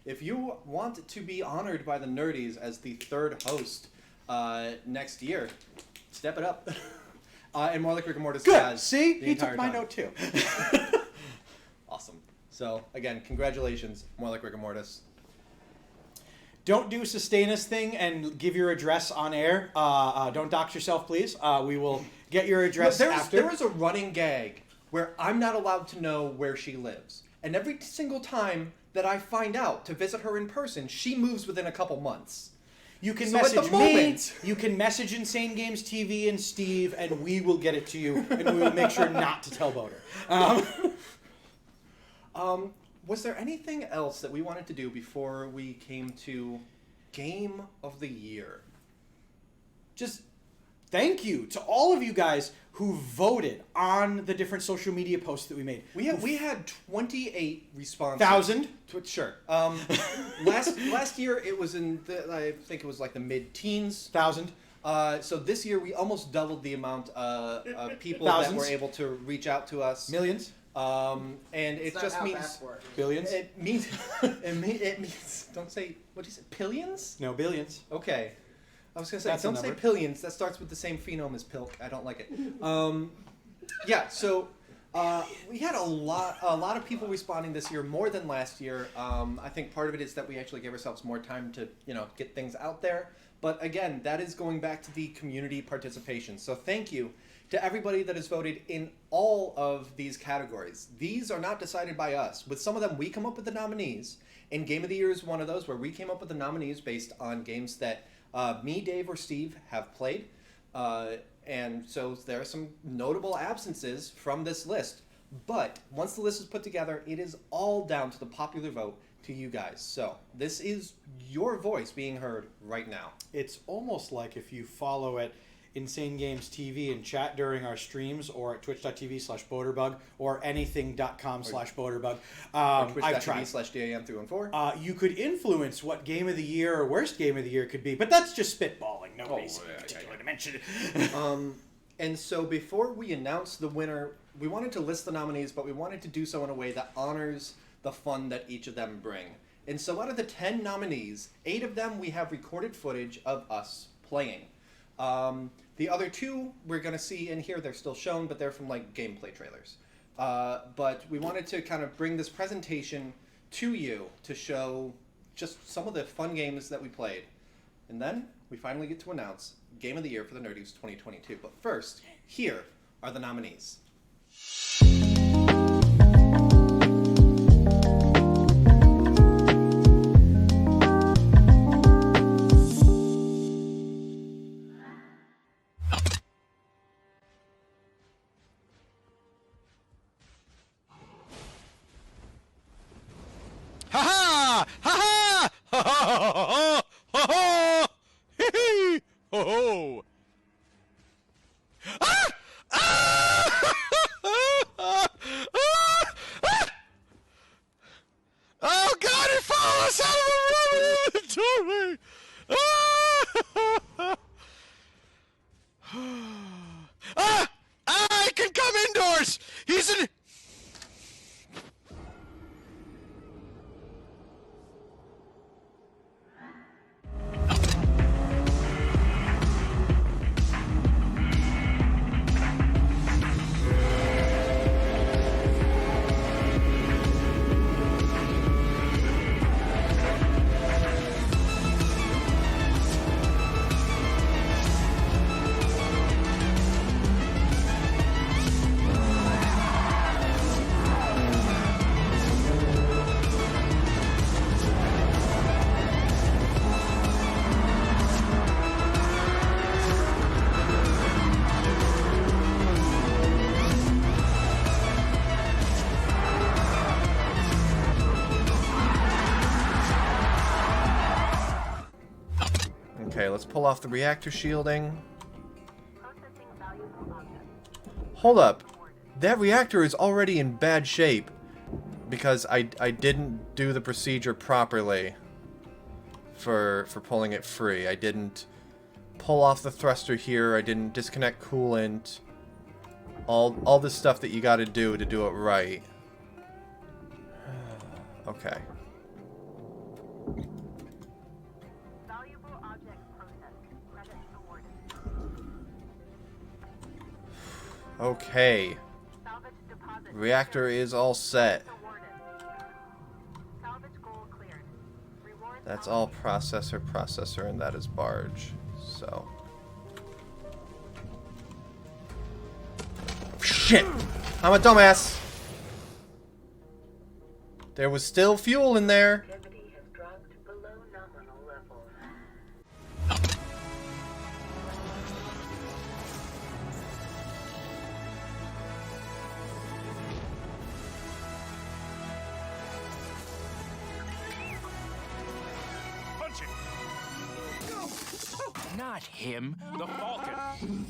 if you want to be honored by the Nerdies as the third host next year, step it up. And More Like Rigor Mortis. Good. See, he took my note too. Awesome. So again, congratulations, More Like Rigor Mortis. Don't do Sustainus thing and give your address on air. Don't dox yourself, please. We will get your address after. There is a running gag where I'm not allowed to know where she lives. And every single time that I find out to visit her in person, she moves within a couple months. You can message me, you can message Insane Games TV and Steve, and we will get it to you, and we will make sure not to tell Boder. Was there anything else that we wanted to do before we came to Game of the Year? Just thank you to all of you guys who voted on the different social media posts that we made. We had 28 responses. 1,000? Sure. Last year it was in I think it was like the mid-teens. 1,000. So this year we almost doubled the amount of people Thousands. that were able to reach out to us. Millions. And it just means billions. It means it means. Don't say what do you say? Pillions? No, billions. Okay. I was gonna say That's don't say pillions. That starts with the same phenome as pilk. I don't like it. Yeah. So We had a lot of people responding this year, more than last year. I think part of it is that we actually gave ourselves more time to, get things out there. But again, that is going back to the community participation. So thank you to everybody that has voted in all of these categories. These are not decided by us. With some of them, we come up with the nominees. And Game of the Year is one of those where we came up with the nominees based on games that me, Dave, or Steve have played. And so there are some notable absences from this list. But once the list is put together, it is all down to the popular vote to you guys. So this is your voice being heard right now. It's almost like if you follow at Insane Games TV and chat during our streams, or at twitch.tv/boaterbug, or anything.com/boaterbug. Or twitch.tv/DAM314. You could influence what game of the year or worst game of the year could be, but that's just spitballing. Nobody's particular to mention it. And so before we announce the winner, we wanted to list the nominees, but we wanted to do so in a way that honors the fun that each of them bring. And so out of the 10 nominees, 8 of them we have recorded footage of us playing. The other 2 we're going to see in here, they're still shown, but they're from like gameplay trailers. But we wanted to kind of bring this presentation to you to show just some of the fun games that we played. And then we finally get to announce Game of the Year for the Nerdies 2022. But first, here are the nominees. Ha ha! Ha ha! Ha ha! Ha ha! Hee hee! Ho ho! Ah! Ah! Oh God! It follows out of the doorway! Ah! I can come indoors. He's in. Okay, let's pull off the reactor shielding. Hold up. That reactor is already in bad shape because I didn't do the procedure properly for pulling it free. I didn't pull off the thruster here. I didn't disconnect coolant. All the stuff that you got to do it right. Okay. Okay. Reactor is all set. That's all processor, and that is barge. So. Shit! I'm a dumbass! There was still fuel in there. Not him, the Falcon.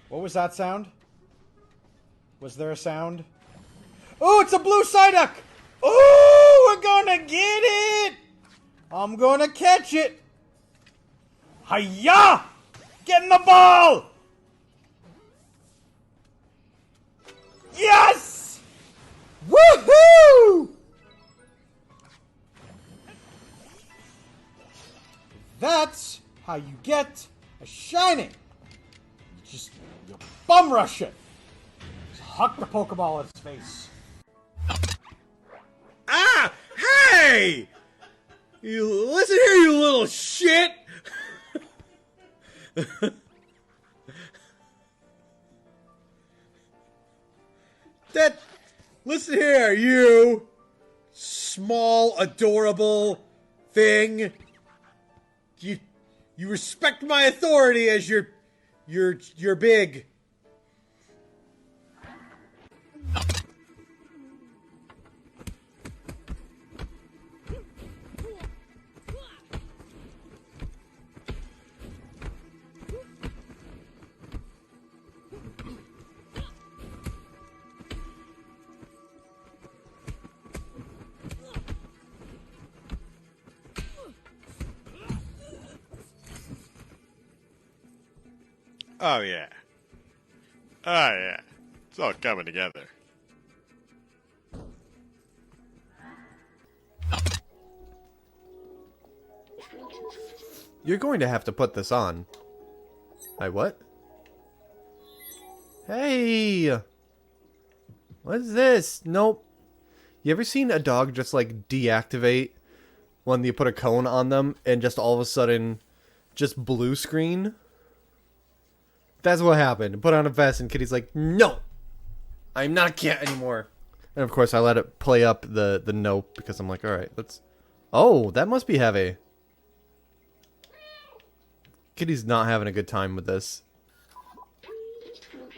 What was that sound? Was there a sound? Oh, it's a blue Psyduck! Oh, we're gonna get it! I'm gonna catch it! Hiya! Get in the ball! Yes! Woohoo! That's how you get a shiny. You bum rush it. Just huck the Pokeball at its face. Ah! Hey! You listen here, you little shit! Listen here, you small, adorable thing. You respect my authority as you're big. Oh, yeah. Oh, yeah. It's all coming together. You're going to have to put this on. What? Hey! What is this? Nope. You ever seen a dog just, like, deactivate when you put a cone on them and just all of a sudden just blue screen? That's what happened. Put on a vest and Kitty's like, no! I'm not a cat anymore. And of course I let it play up the nope because I'm like, alright, let's... Oh, that must be heavy. Kitty's not having a good time with this.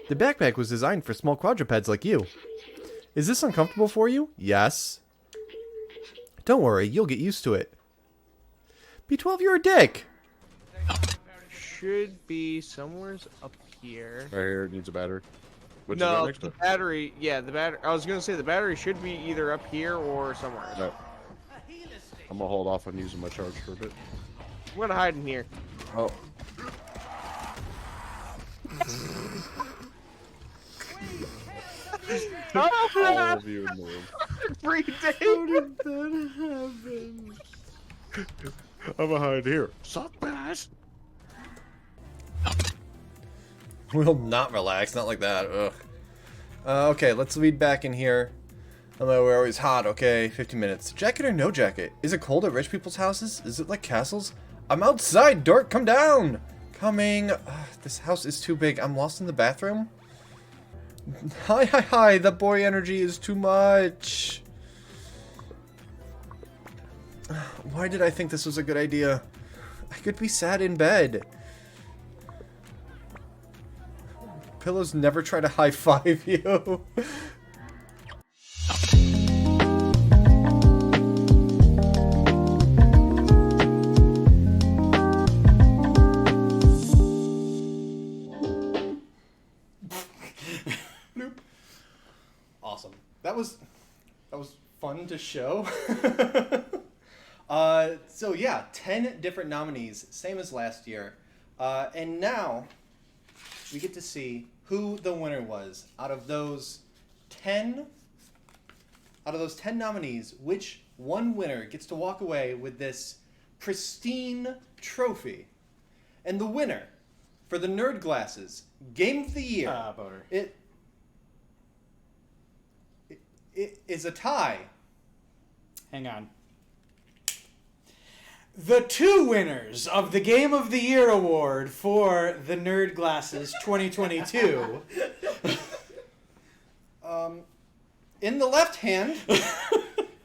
The backpack was designed for small quadrupeds like you. Is this uncomfortable for you? Yes. Don't worry, you'll get used to it. B12, you're a dick! Should be somewhere up here. Right here, it needs a battery. Which is No, right next to the it. battery. Yeah, the battery. I was gonna say the battery should be either up here or somewhere. No. I'm gonna hold off on using my charge for a bit. I'm gonna hide in here. Oh. All of you in the room. Every day. How did that happen? I'm gonna hide here. Suck bass. We'll not relax, not like that. Ugh. Okay, let's lead back in here. Hello, we're always hot, okay? 15 minutes. Jacket or no jacket? Is it cold at rich people's houses? Is it like castles? I'm outside, dork, come down! Coming. This house is too big. I'm lost in the bathroom? Hi, the boy energy is too much. Why did I think this was a good idea? I could be sad in bed. Pillows never try to high-five you. Awesome. That was fun to show. So yeah, 10 different nominees, same as last year. And now we get to see who the winner was. Out of those 10 nominees, which one winner gets to walk away with this pristine trophy? And the winner for the Nerd Glasses Game of the Year. Boner. It is a tie. Hang on. The two winners of the Game of the Year award for the Nerd Glasses 2022. In the left hand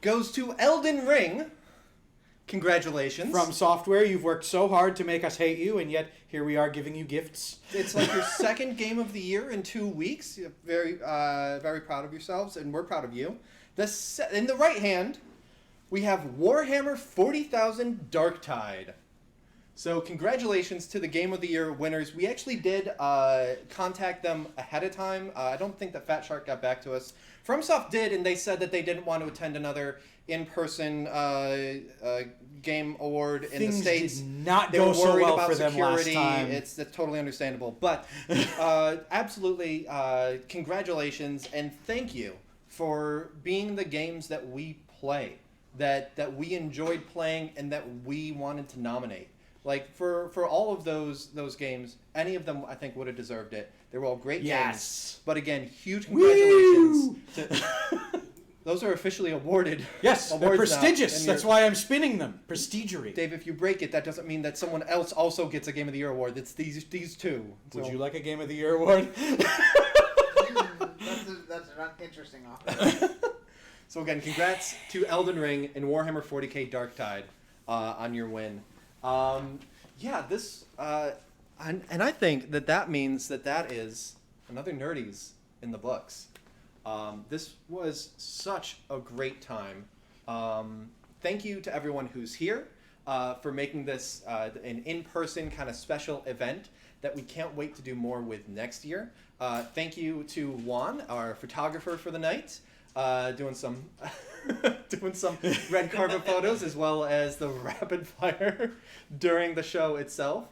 goes to Elden Ring. Congratulations. From Software, you've worked so hard to make us hate you, and yet here we are giving you gifts. It's like your second Game of the Year in 2 weeks. You're very proud of yourselves, and we're proud of you. In the right hand, we have Warhammer 40,000 Darktide. So congratulations to the Game of the Year winners. We actually did contact them ahead of time. I don't think that Fat Shark got back to us. FromSoft did, and they said that they didn't want to attend another in-person game award in Things the States. did not They go were so worried well about for them last security. time. That's totally understandable. But absolutely, congratulations, and thank you for being the games that we play, that we enjoyed playing, and that we wanted to nominate. Like, for all of those games, any of them I think would have deserved it. They were all great games. But again, huge congratulations. Those are officially awarded. Yes, they're awards now, prestigious. and That's why I'm spinning them. Prestigery. Dave, if you break it, that doesn't mean that someone else also gets a Game of the Year award. It's these two. Would So- you like a Game of the Year award? That's an interesting offer. So again, congrats to Elden Ring and Warhammer 40k Darktide on your win. And I think that means that is another Nerdies in the books. This was such a great time. Thank you to everyone who's here for making this an in-person kind of special event that we can't wait to do more with next year. Thank you to Juan, our photographer for the night, doing some red carpet photos as well as the rapid fire during the show itself.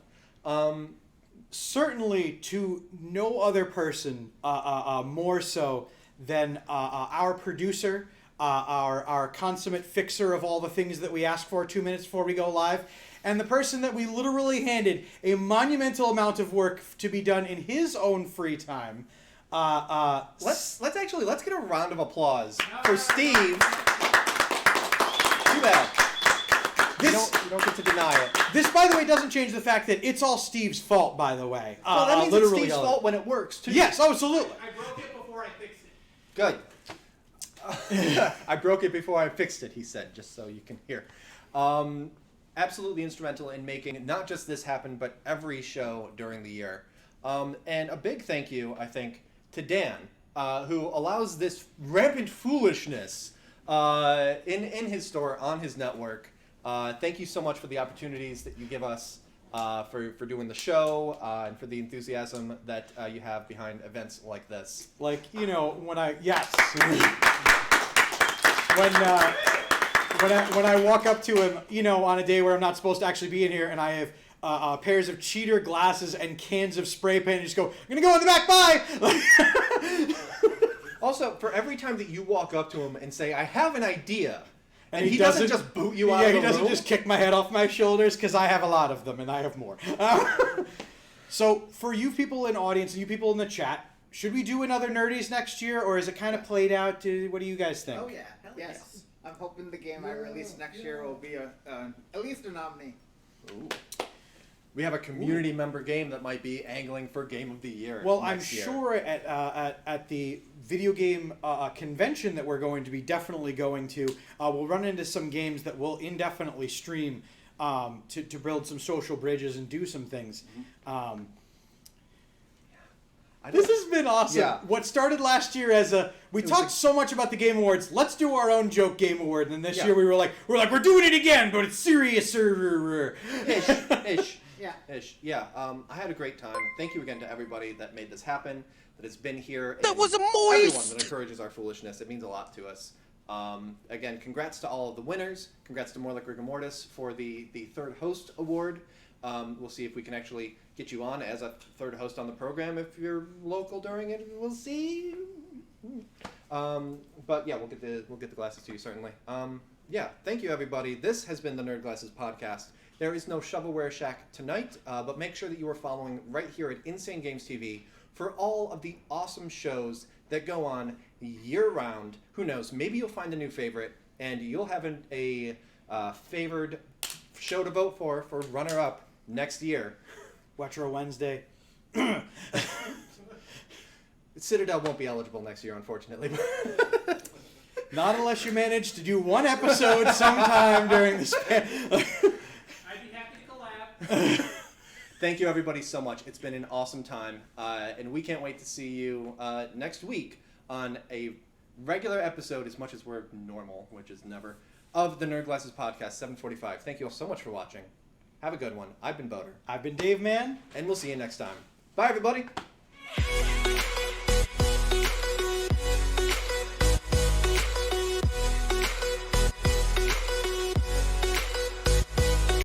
Certainly to no other person more so than our producer, our consummate fixer of all the things that we ask for 2 minutes before we go live, and the person that we literally handed a monumental amount of work to be done in his own free time. Let's get a round of applause for Steve. Too bad. You don't get to deny it. This, by the way, doesn't change the fact that it's all Steve's fault, by the way. Well, that means it's Steve's fault when it works, too. Yes, absolutely. I broke it before I fixed it. Good. I broke it before I fixed it, he said, just so you can hear. Absolutely instrumental in making not just this happen, but every show during the year. And a big thank you, I think, to Dan, who allows this rampant foolishness in his store, on his network. Thank you so much for the opportunities that you give us for doing the show and for the enthusiasm that you have behind events like this. Like, when I walk up to him, on a day where I'm not supposed to actually be in here, and I have pairs of cheater glasses and cans of spray paint, and just go, I'm gonna go in the back, bye! Also, for every time that you walk up to him and say, I have an idea, and he doesn't just boot you out of the room. he doesn't just kick my head off my shoulders, because I have a lot of them, and I have more. So, for you people in the audience and you people in the chat, should we do another Nerdies next year, or is it kind of played out? What do you guys think? Oh yeah, yes. I'm hoping the game I release next year will be at least a nominee. Ooh. We have a community member game that might be angling for Game of the Year. Well, I'm next year. sure at the video game convention that we're going to be definitely going to, we'll run into some games that we'll indefinitely stream to build some social bridges and do some things. This has been awesome. Yeah. What started last year as we talked so much about the Game Awards. Let's do our own joke Game Award. And this year we were like, we're doing it again, but it's seriouser. Ish. Yeah. Ish. Yeah. I had a great time. Thank you again to everybody that made this happen, that has been here. That and was a everyone moist! that encourages our foolishness. It means a lot to us. Again, congrats to all of the winners. Congrats to More Like Rigor Mortis for the third host award. We'll see if we can actually get you on as a third host on the program if you're local during it. We'll see. But yeah, we'll get the glasses to you certainly. Yeah, thank you everybody. This has been the Nerd Glasses podcast. There is no Shovelware Shack tonight, but make sure that you are following right here at Insane Games TV for all of the awesome shows that go on year-round. Who knows? Maybe you'll find a new favorite, and you'll have a favored show to vote for runner-up next year. Retro Wednesday. Citadel won't be eligible next year, unfortunately. Not unless you manage to do one episode sometime during the span. I'd be happy to collab. Thank you, everybody, so much. It's been an awesome time, and we can't wait to see you next week on a regular episode, as much as we're normal, which is never, of the Nerd Glasses podcast, 7:45. Thank you all so much for watching. Have a good one. I've been Boater. I've been Dave Man. And we'll see you next time. Bye, everybody.